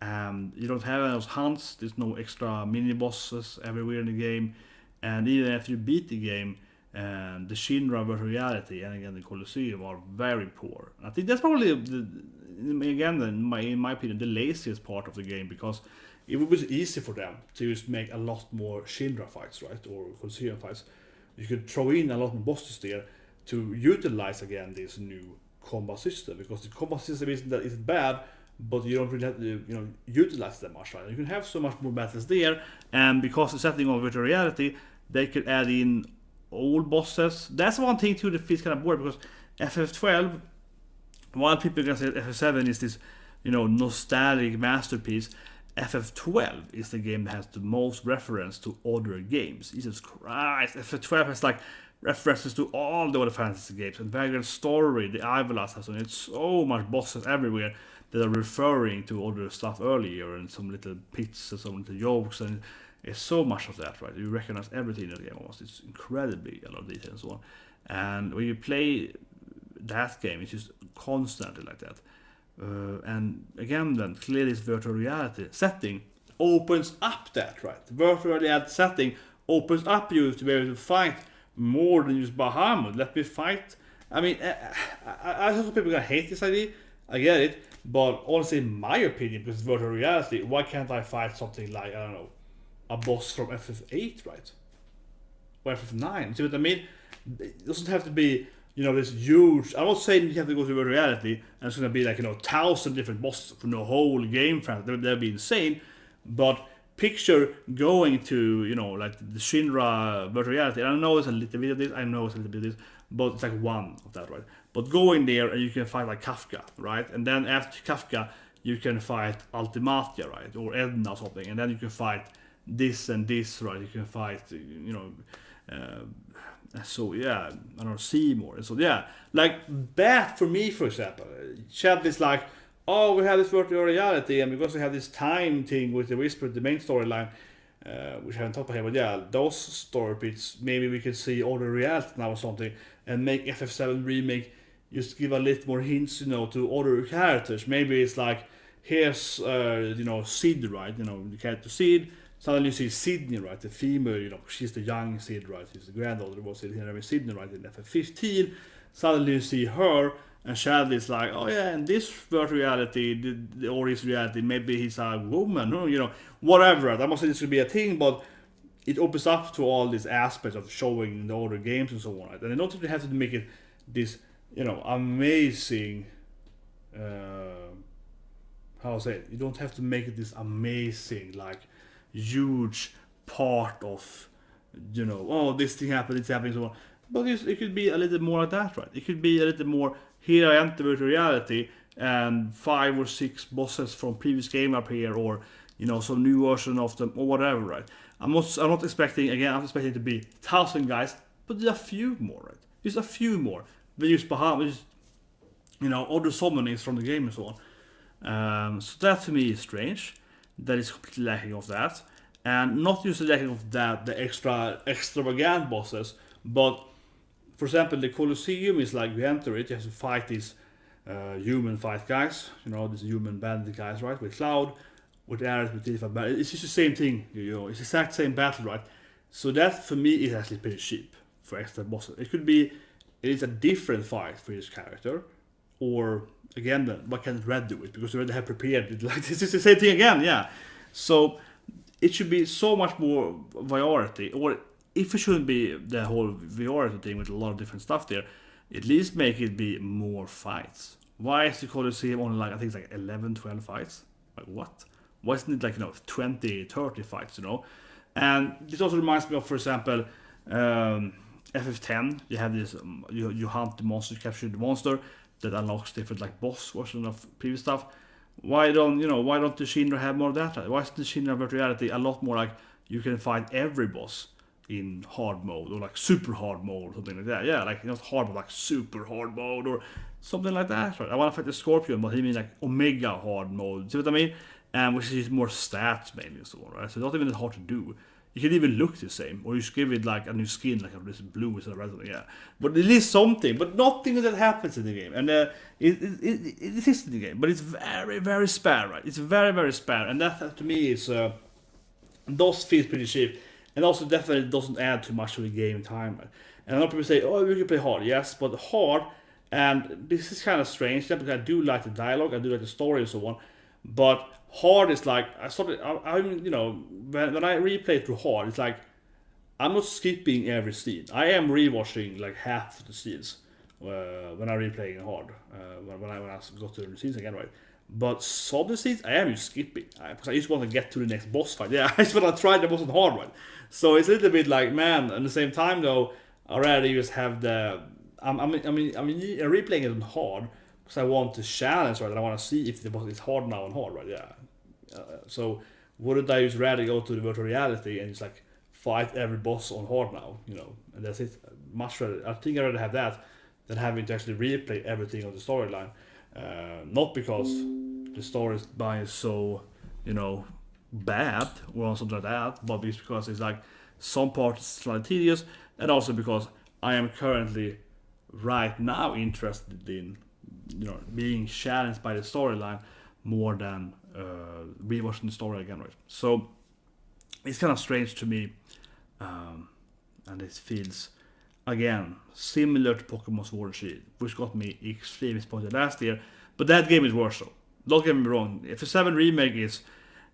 A: You don't have any of those hunts. There's no extra mini bosses everywhere in the game. And even if you beat the game, the Shinra virtual reality and again the Colosseum are very poor. I think that's probably in my opinion, the laziest part of the game, because it would be easy for them to just make a lot more Shinra fights, right, or Colosseum fights. You could throw in a lot more bosses there to utilize again this new combat system, because the combat system isn't bad, but you don't really have to utilize them much, right? You can have so much more battles there, and because the setting of virtual reality, they could add in old bosses. That's one thing too that feels kind of boring, because FF12, while people can say FF7 is this nostalgic masterpiece, FF12 is the game that has the most reference to other games. Jesus Christ, FF12 has like references to all the other fantasy games, and Vagrant Story, the Ivalas has on it, so much bosses everywhere that are referring to other stuff earlier, and some little pits and some little jokes, and it's so much of that, right? You recognize everything in the game almost. It's incredibly a lot of detail and so on. And when you play that game, it's just constantly like that. And again, then clearly this virtual reality setting opens up that, right? The virtual reality setting opens up you to be able to fight more than just Bahamut. Let me fight. I mean, I know people are gonna hate this idea. I get it, but honestly, in my opinion, because it's virtual reality, why can't I fight something like, I don't know, a boss from FF8, right? Or FF9. See what I mean? It doesn't have to be this huge. I'm not saying you have to go to virtual reality and it's gonna be like 1,000 different bosses for the whole game. That'd be insane. But picture going to like the Shinra virtual reality. And I know it's a little bit of this. But it's like one of that, right? But go in there and you can fight like Kafka, right? And then after Kafka, you can fight Ultimatia, right? Or Edna or something. And then you can fight this and this, right? You can fight, so yeah, I don't know, Seymour. And so yeah, like that for me, for example, Chad is like, oh, we have this virtual reality, and because we have this time thing with the Whisper, the main storyline, which I haven't talked about here, but yeah, those story bits, maybe we can see all the reality now or something, and make FF7 Remake just give a little more hints, to other characters. Maybe it's like, here's, Sid, right? The character Sid. Suddenly you see Sydney, right? The female, she's the young Sid, right? She's the granddaughter was Sydney, right? In FF15. Suddenly you see her, and Shad is like, oh yeah, in this virtual reality, or his reality, maybe he's a woman, whatever. Right? I'm not saying this should be a thing, but it opens up to all these aspects of showing the other games and so on. Right? And I don't think they have to make it this, amazing. How I say it? You don't have to make it this amazing, like, huge part of, oh, this thing happened, it's happening, so on. But it could be a little more like that, right? It could be a little more, here I enter virtual reality, and 5 or 6 bosses from previous game up here, or some new version of them, or whatever, right? I'm not expecting, again, I'm expecting it to be 1,000 guys, but just a few more, right? Just a few more. They use Bahamut, other summonings from the game and so on. So that to me is strange. That is completely lacking of that. And not just lacking of that, the extravagant bosses, but for example, the Colosseum is like you enter it, you have to fight these human fight guys, these human bandit guys, right? With Cloud, with aerith, with tifa, but it's just the same thing, it's the exact same battle, right? So that for me is actually pretty cheap for extra bosses. It is a different fight for each character, or again, then why can't Red do it? Because Red have prepared it. Like this is the same thing again, yeah. So it should be so much more variety, or if it shouldn't be the whole variety thing with a lot of different stuff there, at least make it be more fights. Why is the Colosseum only like, I think it's like 11, 12 fights? Like what? Why isn't it like 20, 30 fights? And this also reminds me of, for example, FF10. You have this, you hunt the monster, you capture the monster. That unlocks different like boss version of previous stuff. Why don't the Shinra have more of that? Why is the Shinra virtual reality a lot more like you can fight every boss in hard mode or like super hard mode or something like that? Yeah, like not hard but like super hard mode or something like that. Right? I want to fight the Scorpion, but he means like Omega hard mode. See what I mean? And which is more stats mainly and so on, right? So it's not even that hard to do. You can even look the same, or you should give it like a new skin, like this blue instead of red, yeah. But at least something, but nothing that happens in the game, and it is in the game, but it's very, very spare, right? It's very, very spare, and that to me is those feels pretty cheap, and also definitely doesn't add too much to the game time, right? And a lot of people say, oh, we can play hard, yes, but hard, and this is kind of strange, because I do like the dialogue, I do like the story and so on, but hard is like when I replay through hard, it's like I'm not skipping every scene. I am rewatching like half of the scenes when I replay in hard. When I go to the scenes again, right? But some of the scenes I am just skipping because I just want to get to the next boss fight. Yeah, I just want to try the boss on hard, right? So it's a little bit like, man. At the same time though, I rather just have the I'm replaying it on hard. Because I want to challenge, right? And I want to see if the boss is hard now and hard, right? Yeah. So wouldn't I just rather go to the virtual reality and just like fight every boss on hard now, and that's it. Much rather, I think I'd rather have that than having to actually replay everything on the storyline. Not because the storyline is so, bad or something like that, but it's because it's like some parts slightly tedious, and also because I am currently right now interested in being challenged by the storyline more than rewatching the story again, right? So it's kind of strange to me, and it feels again similar to Pokemon Sword and Shield, which got me extremely disappointed last year. But that game is worse, though. Don't get me wrong. FF7 Remake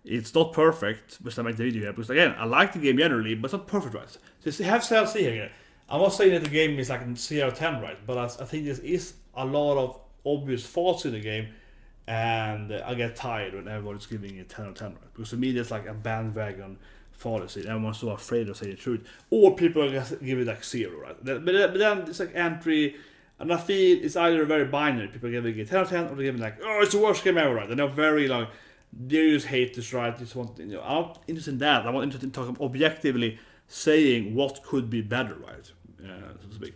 A: it's not perfect, which I make the video here, because again I like the game generally, but it's not perfect, right? So you have to see here. I'm not saying that the game is like 0 10, right? But I think there is a lot of obvious faults in the game, and I get tired when everyone's giving it 10 out of 10, right? Because to me, there's like a bandwagon fallacy. Everyone's so afraid of saying the truth, or people are just give it like 0, right? But then it's like entry, and I feel it's either very binary. People giving it 10 out of 10, or they're giving like, oh, it's the worst game ever, right? And they're very like, they just hate this, right? Just want, I'm not interested in that. I'm not interested in talking objectively, saying what could be better, right? So to speak.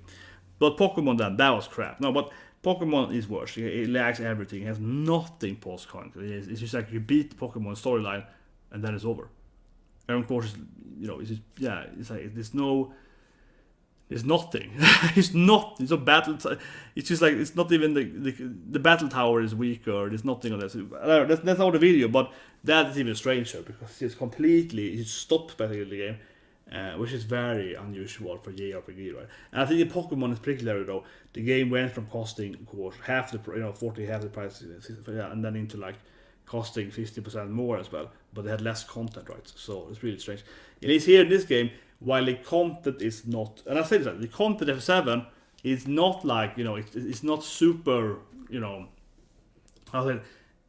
A: But Pokemon then, that was crap. No, but Pokemon is worse. It lacks everything. It has nothing post-content. It's just like you beat the Pokemon storyline, and then it's over. And of course, it's just, it's like there's nothing. It's a battle. It's just like it's not even the battle tower is weaker. There's nothing on that. That's not the video, but that is even stranger because it stops basically the game. Which is very unusual for JRPG, right? And I think in Pokemon in particular, though, the game went from costing, of course, half the price, and then into like costing 50% more as well. But they had less content, right? So it's really strange. At least here in this game, while the content is not, and I say that the content F7 is not like it's not super,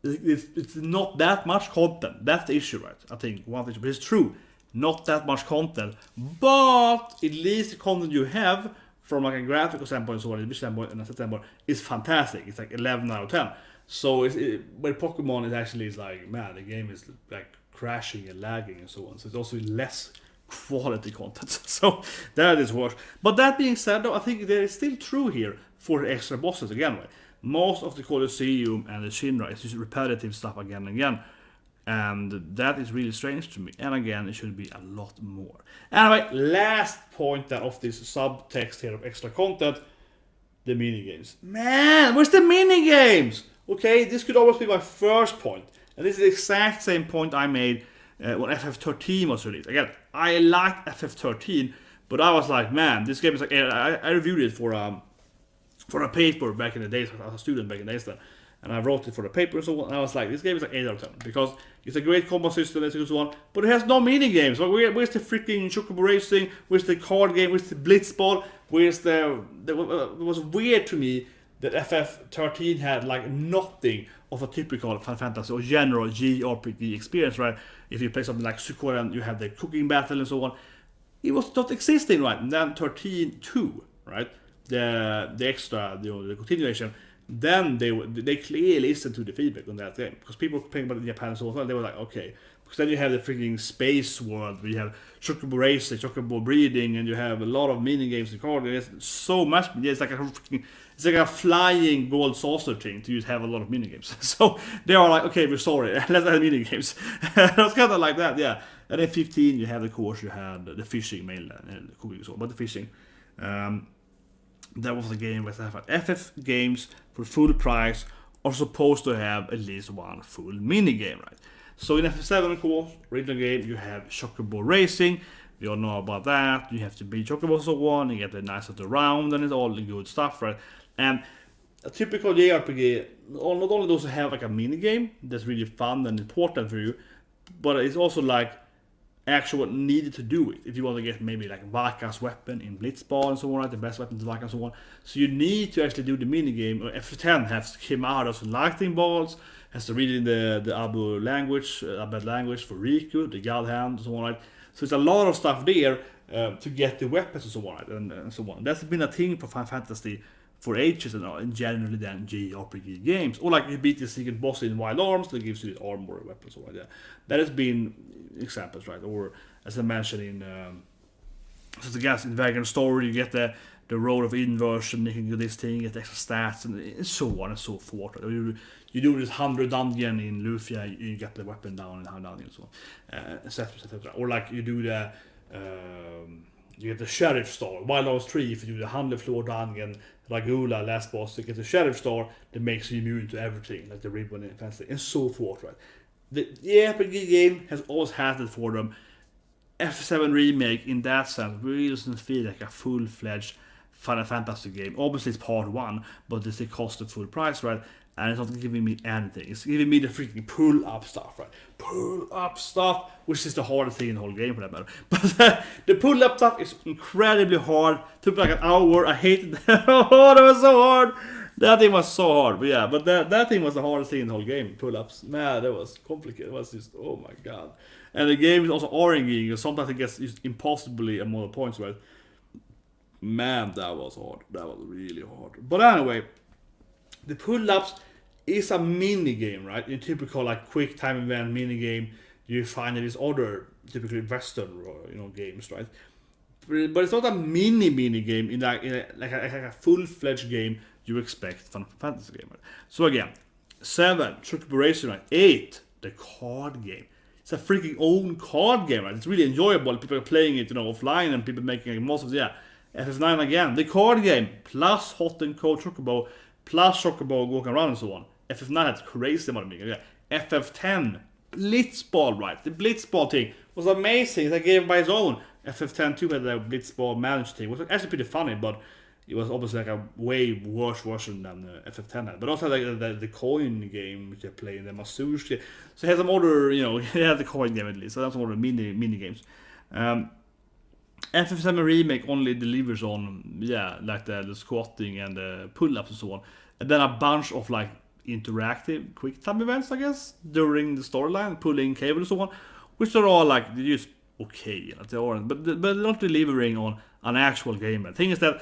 A: it's not that much content. That's the issue, right? I think one thing, but it's true. Not that much content, but at least the content you have from like a graphical standpoint, so on, a visual standpoint, and a set standpoint is fantastic. It's like 11 out of 10. So where Pokemon is actually is like, man, the game is like crashing and lagging and so on. So it's also less quality content. So that is worse. But that being said, though, I think there is still true here for the extra bosses again, right? Most of the Colosseum and the Shinra is just repetitive stuff again and again. And that is really strange to me. And again, it should be a lot more. Anyway, last point then of this subtext here of extra content, the minigames. Man, where's the minigames? Okay, this could almost be my first point. And this is the exact same point I made when FF13 was released. Again, I liked FF13, but I was like, man, this game is like, I reviewed it for a paper back in the days, I was a student back in the days then. And I wrote it for the paper and so on, and I was like, this game is like 8 out of 10, because it's a great combat system and so on, but it has no mini-games. Like, where's the freaking Chocobo Racing, where's the card game, where's the Blitzball, it was weird to me that FF13 had like nothing of a typical Final Fantasy or general JRPG experience, right? If you play something like Suikoden, you have the cooking battle and so on. It was not existing, right? And then 13.2, right? The extra, the continuation, then they clearly listened to the feedback on that game, because people were playing about it in Japan and so on. They were like, okay, because then you have the freaking space world, where you have Chocobo Racing, Chocobo breeding, and you have a lot of mini games and card games. So much, it's like a flying gold saucer thing to just have a lot of mini games. So they are like, okay, we're sorry, let's have mini games. It was kind of like that, yeah. And then 15, you have the course, you had the fishing mainland and the cooking, so, but the fishing. That was the game with FF games for full price are supposed to have at least one full mini game, right? So in FF7, of course, original game, you have Chocobo Racing. We all know about that. You have to beat Chocobo and so on. You get the nice of the round, and it's all the good stuff, right? And a typical JRPG, not only does it have like a mini game that's really fun and important for you, but it's also like actually what needed to do it. If you want to get maybe like Vaka's weapon in Blitzball and so on, right? The best weapon to Vaka and so on. So you need to actually do the mini game. FF10 has came out of some lightning bolts, has to read in the Abad language for Riku, the God Hand, and so on, right? So it's a lot of stuff there to get the weapons and so on, right? And so on. That's been a thing for Final Fantasy for ages and generally then JRPG games. Or like you beat the secret boss in Wild Arms, that gives you the armor or weapons or like that. That has been examples, right? Or as I mentioned in in Vagrant Story, you get the road of inversion, you can do this thing, get extra stats, and so on and so forth. You do this 100 dungeon in Lufia, you get the weapon down in 100 dungeon and so on, etc. Or like you do the you get the Sheriff Star, Wild Arms 3, if you do the 100 floor dungeon, Ragula, last boss, you get the Sheriff Star that makes you immune to everything, like the ribbon and fancy, and so forth, right? The RPG game has always had it for them. F7 Remake, in that sense, really doesn't feel like a full-fledged Final Fantasy game. Obviously, it's part 1, but does it cost the full price, right? and it's not giving me anything. It's giving me the freaking pull-up stuff, right? Pull-up stuff, which is the hardest thing in the whole game for that matter. But the pull-up stuff is incredibly hard. Took like an hour. I hated that. Oh, that was so hard. That thing was so hard. But yeah, but that thing was the hardest thing in the whole game. Pull-ups. Man, that was complicated. It was just, oh my god. And the game is also RNG, sometimes it gets impossibly amount of points, right? Man, that was hard. That was really hard. But anyway, the pull-ups is a mini game, right? In typical like quick time event mini game, you find in these other typically Western, games, right? But it's not a mini game in like a full-fledged game you expect from a fantasy game, right? So again, 7, Chocobo Racer, right? 8, the card game. It's a freaking own card game, right? It's really enjoyable. People are playing it, offline, and people making most of it. Yeah. FF9 again, the card game, plus Hot and Cold Chocobo, plus Chocobo walking around and so on. FF9 had crazy amount of me. Yeah. FF10, Blitzball, right? The Blitzball thing was amazing. It's a game by its own. FF10 too had the Blitzball managed thing. It was actually pretty funny, but it was obviously like a way worse version than FF10 had. But also like the coin game which they play in the Masush. So it has some other, it had the coin game at least. So that's some other mini games. FF7 Remake only delivers on, like the squatting and the pull-ups and so on. And then a bunch of like interactive quick time events, I guess, during the storyline, pulling cable and so on, which are all like, they're just okay, they aren't, but not delivering on an actual game. The thing is that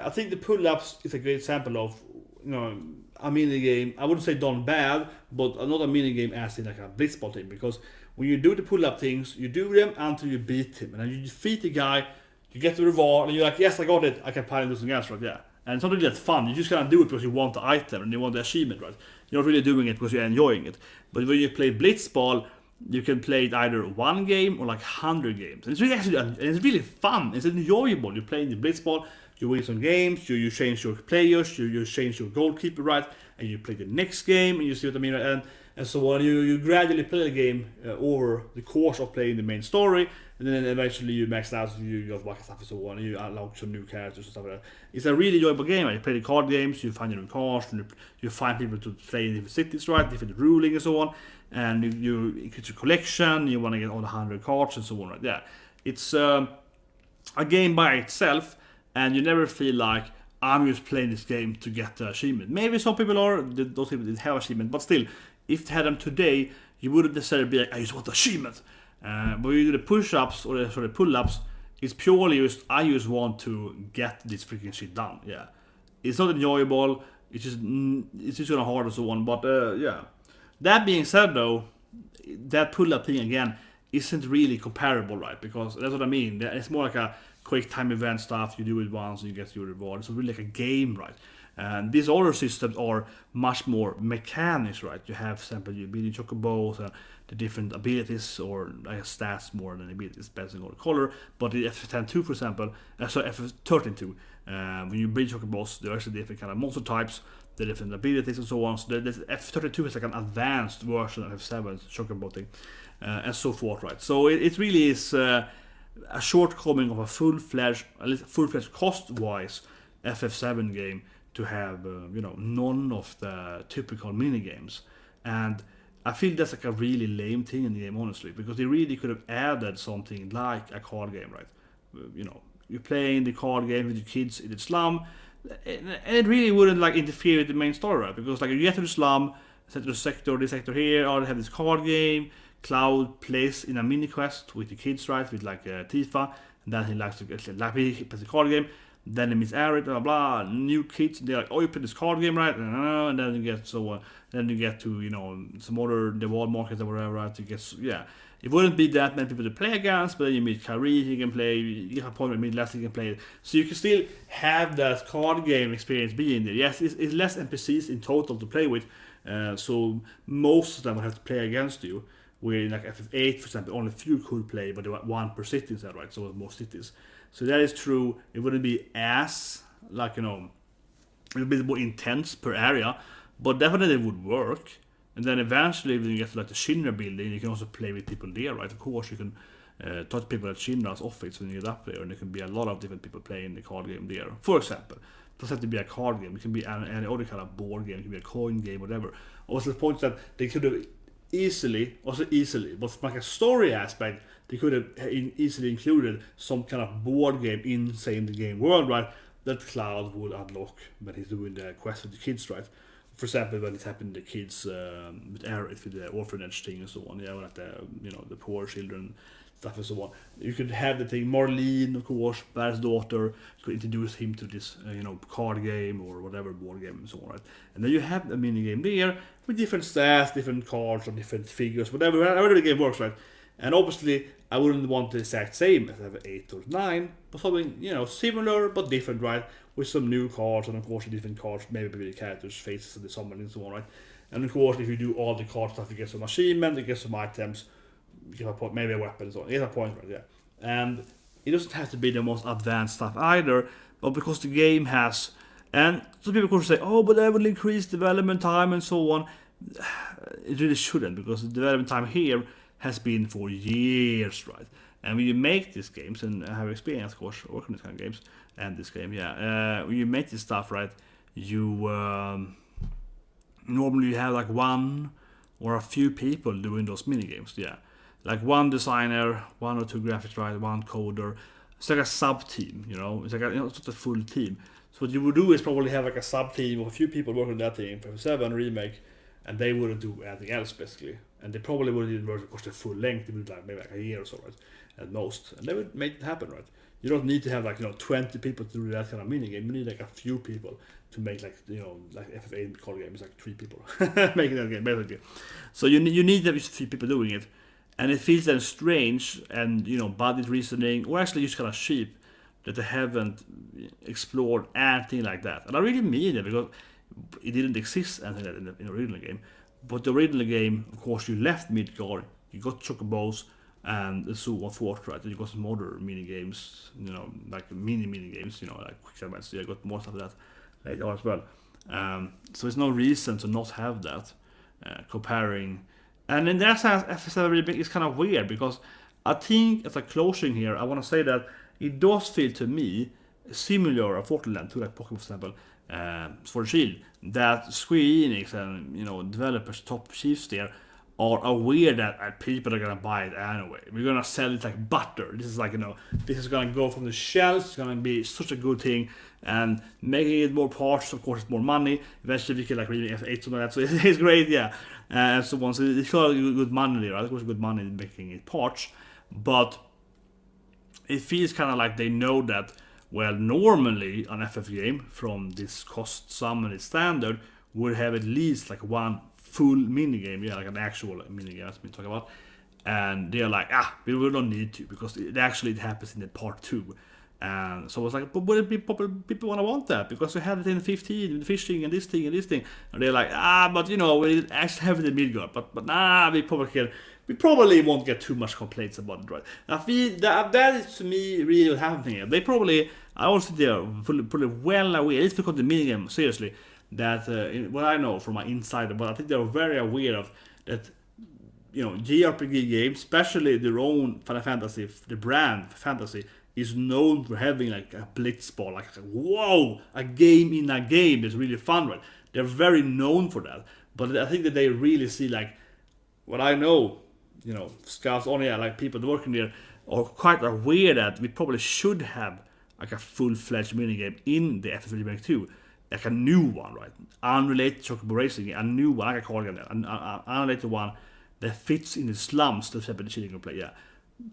A: I think the pull-ups is a great example of, a mini game. I wouldn't say done bad, but not a mini game as in like a blitzball thing, because when you do the pull-up things, you do them until you beat him, and then you defeat the guy, you get the reward, and you're like, yes, I got it, I can pile and do something else, right? Yeah. And it's not really that fun, you just gotta do it because you want the item and you want the achievement, right? You're not really doing it because you're enjoying it. But when you play blitzball, you can play it either one game or like 100 games. And it's really fun, it's enjoyable. You play in the blitzball, you win some games, you change your players, you change your goalkeeper, right? And you play the next game, and you see what I mean, right? And so on. You gradually play the game over the course of playing the main story, and then eventually you max out, you got wacky stuff and so on, and you unlock some new characters and stuff like that. It's a really enjoyable game. Right? You play the card games, you find your new cards, and you find people to play in different cities, right? Different ruling and so on, and you increase your collection. You want to get all the 100 cards and so on, right? Yeah, it's a game by itself, and you never feel like I'm just playing this game to get the achievement. Maybe some people are, those people didn't have achievement, but still, if they had them today, you wouldn't necessarily be like, I just want the achievement. But when you do the push-ups or the pull-ups, it's purely just, I just want to get this freaking shit done. Yeah, it's not enjoyable. It's just kind of hard and so on. But yeah. That being said, though, that pull-up thing again isn't really comparable, right? Because that's what I mean. It's more like a quick time event stuff. You do it once and you get your reward. It's really like a game, right? And these other systems are much more mechanics, right? You have, for example, you building chocobos and the different abilities, or I guess stats more than abilities, depending on the color. But the FF10-2, for example, FF13-2, when you build chocobos, there are actually different kind of monster types, the different abilities and so on. So the F32 is like an advanced version of F7's chocobo thing, and so forth, right? So it really is a shortcoming of a full-fledged, at least full-fledged cost-wise FF7 game to have none of the typical mini games. And I feel that's like a really lame thing in the game, honestly, because they really could have added something like a card game, right? You're playing the card game with your kids in the slum, and it really wouldn't like interfere with the main story, right? Because like you get to the slum, set to the sector, this sector here, or they have this card game. Cloud plays in a mini quest with the kids, right? With like Tifa, and then he likes to get he plays the card game. Then he meets aerith, blah blah, new kids. They're like, oh, you play this card game, right? And then you get then you get to some other the world markets or whatever, right? You get It wouldn't be that many people to play against, but then you meet Kyrie, he can play. You get a point where you meet Leslie, can play. So you can still have that card game experience being there. Yes, it's less NPCs in total to play with, so most of them will have to play against you. Where in like FF8, for example, only a few could play, but there were one per city instead, right? So more cities. So that is true. It wouldn't be as like a little bit more intense per area, but definitely it would work. And then eventually, when you get to like the Shinra building, you can also play with people there, right? Of course, you can talk to people at Shinra's office when you get up there, and there can be a lot of different people playing the card game there, for example. doesn't have to be a card game. It can be any other kind of board game. It can be a coin game, whatever. Also, the point is that they could have easily, but from like a story aspect, they could have easily included some kind of board game in, say, in the game world, right? That Cloud would unlock when he's doing the quest with the kids, right? For example, when it happened to the kids with aerith, with the orphanage thing and so on, like the poor children stuff and so on. You could have the thing, Marlene, of course, Barret's daughter. You could introduce him to this, card game or whatever board game and so on, right? And then you have a mini game there with different stats, different cards, or different figures, whatever the game works, right? And obviously, I wouldn't want the exact same as I have 8 or 9, but something similar but different, right? With some new cards, and of course different cards, maybe with the characters' faces and the summon and so on, right? And of course, if you do all the card stuff, you get some achievement, you get some items, you get a point, maybe a weapon and so on. You get a point, right? Yeah. And it doesn't have to be the most advanced stuff either, but because the game has, and some people could say, oh, but that will increase development time and so on. It really shouldn't, because the development time here has been for years, right? And when you make these games, and I have experience, of course, working with kind of games, and this game, when you make this stuff, right, you normally you have like one or a few people doing those mini games, like one designer, 1 or 2 graphics writers, one coder. It's like a sub team, it's like it's not a full team. So what you would do is probably have like a sub team of a few people working on that thing for 7 remake, and they wouldn't do anything else basically. And they probably wouldn't work, of course, the full length. It would like maybe like a year or so, right, at most. And they would make it happen, right? You don't need to have 20 people to do that kind of mini game. You need like a few people to make like FF8 card game is like 3 people making that game basically. So you need to have 3 people doing it, and it feels then strange and budget reasoning, or actually just kind of cheap, that they haven't explored anything like that. And I really mean it, because it didn't exist anything like that in the original game. But the original game, of course, you left Midgard, you got chocobos, and so on forth, right? And you got some other mini games, like mini games, like quick events. You got more stuff of that later on as well. So there's no reason to not have that comparing. And in that sense, FF7 Remake is kind of weird, because I think as a closing here, I want to say that it does feel to me similar, unfortunately, to like Pokemon, for example, for the Shield, that Square Enix and developers, top chiefs there, are aware that people are gonna buy it anyway. We're gonna sell it like butter. This is like this is gonna go from the shelves. It's gonna be such a good thing, and making it more parts, of course, it's more money. Eventually, we can like really F8 something like that. So it's great, and so on. So it's got good money there. Right? Of course, good money in making it parts, but it feels kind of like they know that. Well, normally an FF game from this cost sum and its standard would have at least like one full mini game, like an actual mini game as we talk about, and they're like, we don't need to, because it happens in the part 2. And so I was like, but would it be people want that, because we had it in 15, the fishing and this thing, and they're like, but we actually have it in Midgard, but we probably won't get too much complaints about it, right? That is to me really what happened here. They probably, I also think they're fully well aware, at least because the minigame, seriously, that what I know from my insider, but I think they're very aware of that, JRPG games, especially their own Final Fantasy, the brand Fantasy, is known for having like a blitzball, like whoa, a game in a game is really fun, right? They're very known for that, but I think that they really see like what I know. Scouts only like people working there are quite aware that we probably should have like a full-fledged minigame in the FF Remake 2, like a new one, right? Unrelated to Chocobo Racing, a new one, like I call it, an unrelated one that fits in the slums that the children play.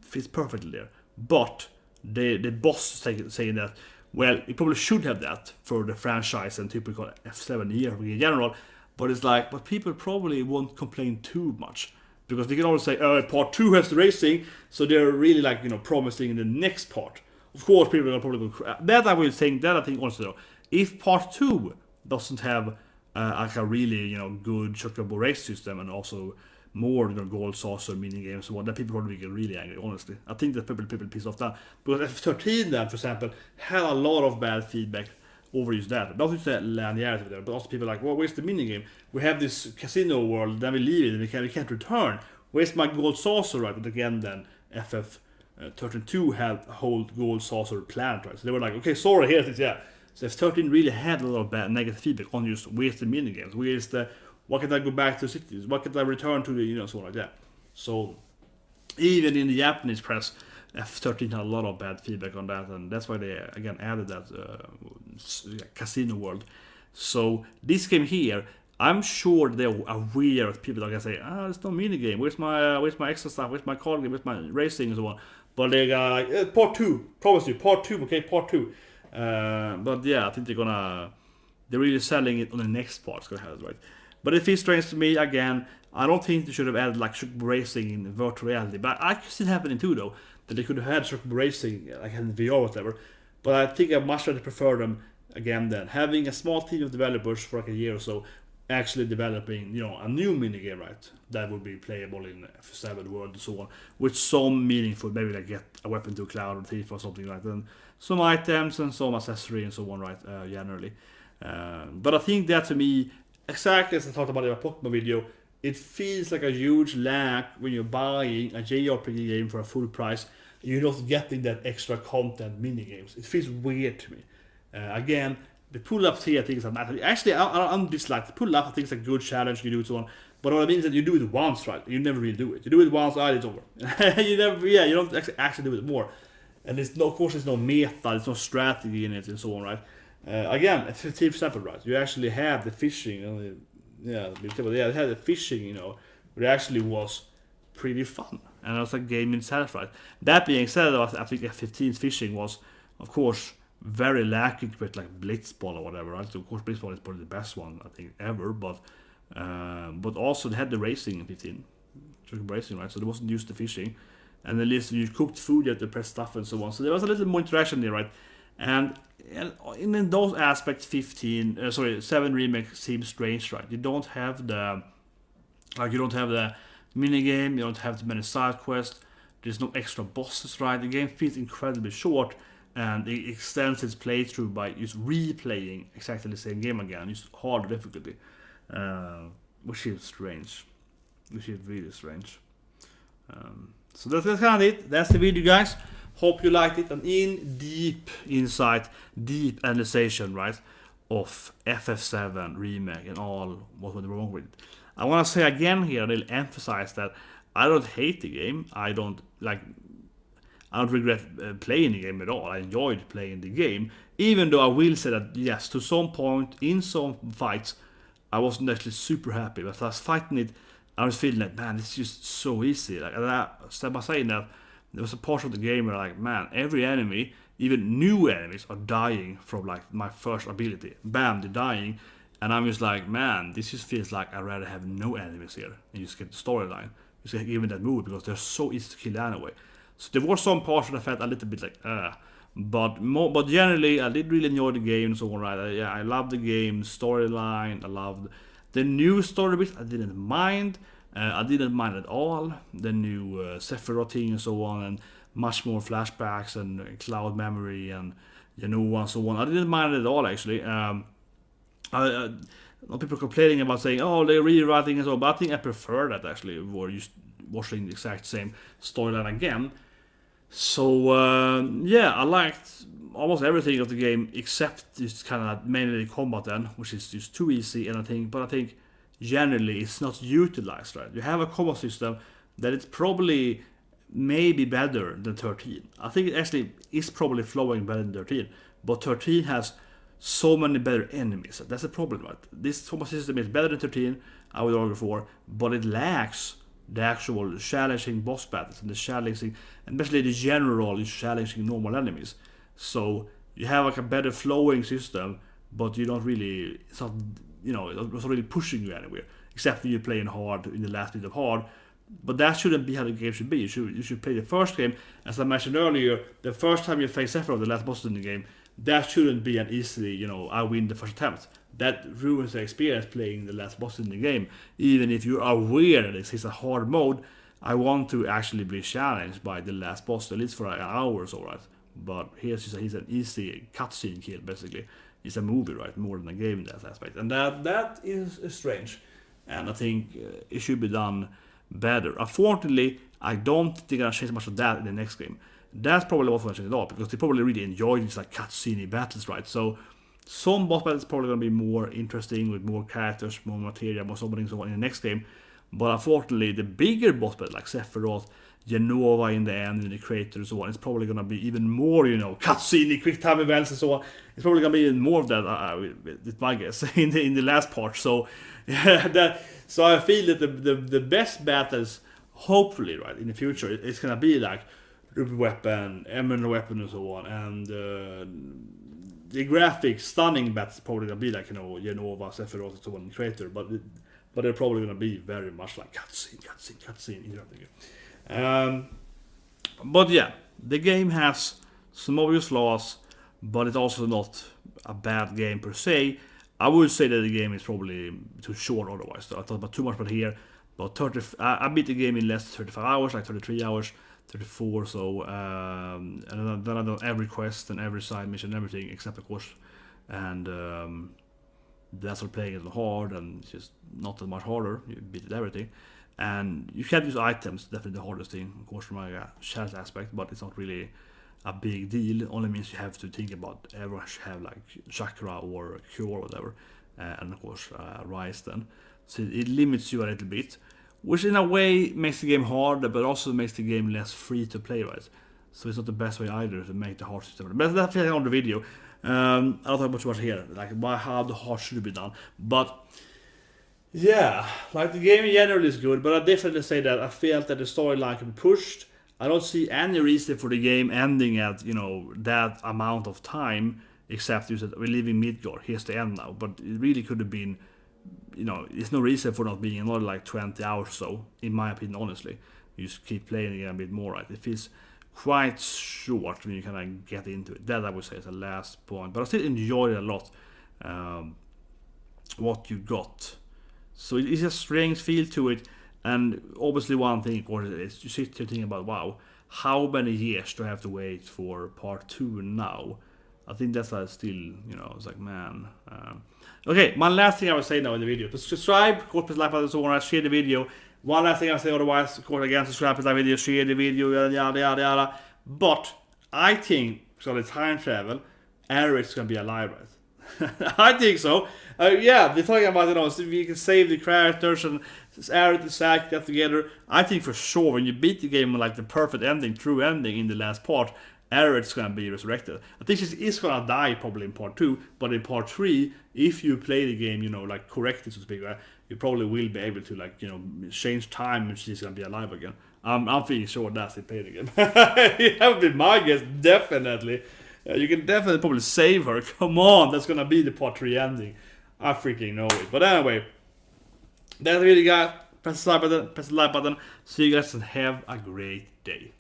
A: Fits perfectly there. But the boss saying that, well, we probably should have that for the franchise and typical F7 year in general. But it's like, but people probably won't complain too much. Because they can always say, part 2 has the racing, so they're really like, promising in the next part. Of course, people are probably going to... That I think also, though, if part 2 doesn't have like a really, good Chocobo race system, and also more, gold saucer, mini games, and what, that people probably get really angry, honestly. I think that people piss off that. Because F13 then, for example, had a lot of bad feedback overuse that. Not just the linearity there, but also people like, well, where's the minigame? We have this casino world, then we leave it, and we can't return. Where's my gold saucer, right? But again, then FF 13.2 had a whole gold saucer planet, right? So they were like, okay, sorry, here's it, So F13 really had a lot of bad negative feedback on just where's the minigames, where's the, what can I go back to cities, what can I return to the, so like that. So even in the Japanese press, F13 had a lot of bad feedback on that, and that's why they again added that casino world. So this game here, I'm sure they're aware of people that can say, there's no minigame, where's my extra stuff, where's my card game, where's my racing and so on. But they got like, part 2, promise you, part 2, okay, part 2. But yeah, I think they're really selling it on the next part, it's gonna have it, right? But it feels strange to me, again, I don't think they should have added like circuit racing in virtual reality, but I could see it happening too though, that they could have had circuit racing like in VR or whatever. But I think I much rather prefer them, again then, having a small team of developers for like a year or so, actually developing, a new minigame, right? That would be playable in F7 world and so on, with some meaningful, maybe like get a weapon to a cloud or thief or something like that, and some items and some accessory and so on, right? Generally. But I think that to me, exactly as I talked about in my Pokemon video, it feels like a huge lack when you're buying a JRPG game for a full price. You're not getting that extra content minigames. It feels weird to me. Again, the pull-ups here, I think is a matter. Actually, I'm dislike the pull-up. I think it's a good challenge. You do it so on. But what I mean is that you do it once, right? You never really do it. You do it once, it's over. You don't actually do it more. And of course, there's no meta, there's no strategy in it, and so on, right? Again, at 15%, right? You actually have the fishing. They had the fishing, where it actually was pretty fun, and it was a game in itself, right? That being said, I think F15's fishing was, of course, very lacking with like Blitzball or whatever, right? So of course Blitzball is probably the best one I think ever, but also they had the racing in 15, racing, right? So they wasn't used to fishing, and at least you cooked food, you had to press stuff and so on. So there was a little more interaction there, right? And in those aspects, 7 Remake seems strange, right? You don't have the minigame, you don't have too many side quests, there's no extra bosses, right? The game feels incredibly short, and it extends its playthrough by just replaying exactly the same game again, just harder difficulty, which is strange, which is really strange. So that's kind of it. That's the video, guys. Hope you liked it. And deep insight, deep analyzation, right, of FF7 Remake and all what went wrong with it. I want to say again here, I'll emphasize that I don't hate the game. I don't regret playing the game at all. I enjoyed playing the game, even though I will say that yes, to some point in some fights, I wasn't actually super happy. But as I was fighting it, I was feeling like, man, it's just so easy. Like, and step by saying that, there was a part of the game where like, man, every enemy, even new enemies, are dying from like my first ability. Bam, they're dying, and I'm just like, man, this just feels like I'd rather have no enemies here and just get the storyline. Just get given that move because they're so easy to kill anyway. So there were some parts that I felt a little bit like, but generally I did really enjoy the game. So right, I loved the game storyline. I loved the new story bits. I didn't mind. I didn't mind at all the new Sephiroth thing and so on, and much more flashbacks and cloud memory and and so on. I didn't mind it at all actually. People complaining about saying, oh, they're rewriting and so on, but I think I prefer that actually, or just watching the exact same storyline again. So I liked almost everything of the game except just kind of mainly the combat then, which is just too easy, and I think generally it's not utilized, right? You have a combat system that it's probably maybe better than 13. I think it actually is probably flowing better than 13, but 13 has so many better enemies. That's the problem, right? This combat system is better than 13, I would argue for, but it lacks the actual challenging boss battles and the challenging, and especially the general challenging normal enemies. So you have like a better flowing system, but you don't really, it's not really pushing you anywhere, except when you're playing hard in the last bit of hard. But that shouldn't be how the game should be. You should play the first game, as I mentioned earlier, the first time you face Sephiroth, the last boss in the game, that shouldn't be an easy, I win the first attempt. That ruins the experience playing the last boss in the game. Even if you are aware that this is a hard mode, I want to actually be challenged by the last boss, at least for an hour or so, right? But he's an easy cutscene kill, basically. It's a movie, right? More than a game in that aspect. And that is strange. And I think it should be done better. Unfortunately, I don't think they're going to change much of that in the next game. That's probably what's going to change it all, because they probably really enjoy these like cutscene battles, right? So Some boss battles probably going to be more interesting with more characters, more material, more something so on in the next game. But unfortunately, the bigger boss battles like Sephiroth, Genova in the end, in the crater and so on, it's probably going to be even more, cutscene, quick time events and so on. It's probably going to be even more of that, it's my guess, in the last part. So, so I feel that the best battles, hopefully, right, in the future, it's going to be like Ruby Weapon, Emerald Weapon and so on, and the graphics, stunning battles probably going to be like, Genova, Sephiroth and so on in Crater, but they're probably going to be very much like cutscene. But yeah, the game has some obvious flaws, but it's also not a bad game per se. I would say that the game is probably too short otherwise. So I thought about too much, but here, about 30. I beat the game in less than 35 hours, like 33 hours, 34. So and then I've done every quest and every side mission, and everything except of course, and that's what playing it hard, and it's just not that much harder. You beat everything. And you can't use items, definitely the hardest thing, of course, from a challenge aspect, but it's not really a big deal. It only means you have to think about everyone should have like chakra or cure or whatever, and of course rise then. So it limits you a little bit, which in a way makes the game harder, but also makes the game less free to play, right? So it's not the best way either to make the hard system. But that's on the video. I'll talk about too much here, like how the hard should be done, but. Yeah, like the game in general is good, but I definitely say that I felt that the storyline can be pushed. I don't see any reason for the game ending at, that amount of time, except you said we're leaving Midgard, here's the end now. But it really could have been, there's no reason for not being another like 20 hours or so, in my opinion, honestly. You just keep playing again a bit more, right? It feels quite short when you kind of get into it. That I would say is the last point, but I still enjoyed it a lot, what you got. So it's a strange feel to it, and obviously one thing, of course, is you sit here thinking about, wow, how many years do I have to wait for part 2 now? I think that's still, it's like, man. Okay, one last thing I would say now in the video. Subscribe, of course, press like button, so on, share the video. One last thing I say otherwise, of course, again, subscribe, press like video, share the video, yada, yada, yada. But I think, so the time travel, aerith is going to be alive, right? I think so. Yeah, they're talking about, so we can save the characters and aerith and Zack get together. I think for sure when you beat the game with like the perfect ending, true ending in the last part, aerith's gonna be resurrected. I think she is gonna die probably in part 2, but in part 3, if you play the game, like correctly, so to speak, right, you probably will be able to like, change time and she's gonna be alive again. I'm feeling sure that's it, play the game. That would be my guess, definitely. You can definitely probably save her. Come on, that's gonna be the part 3 ending. I freaking know it. But anyway, that's the video, guys. Press the like button. See you guys and have a great day.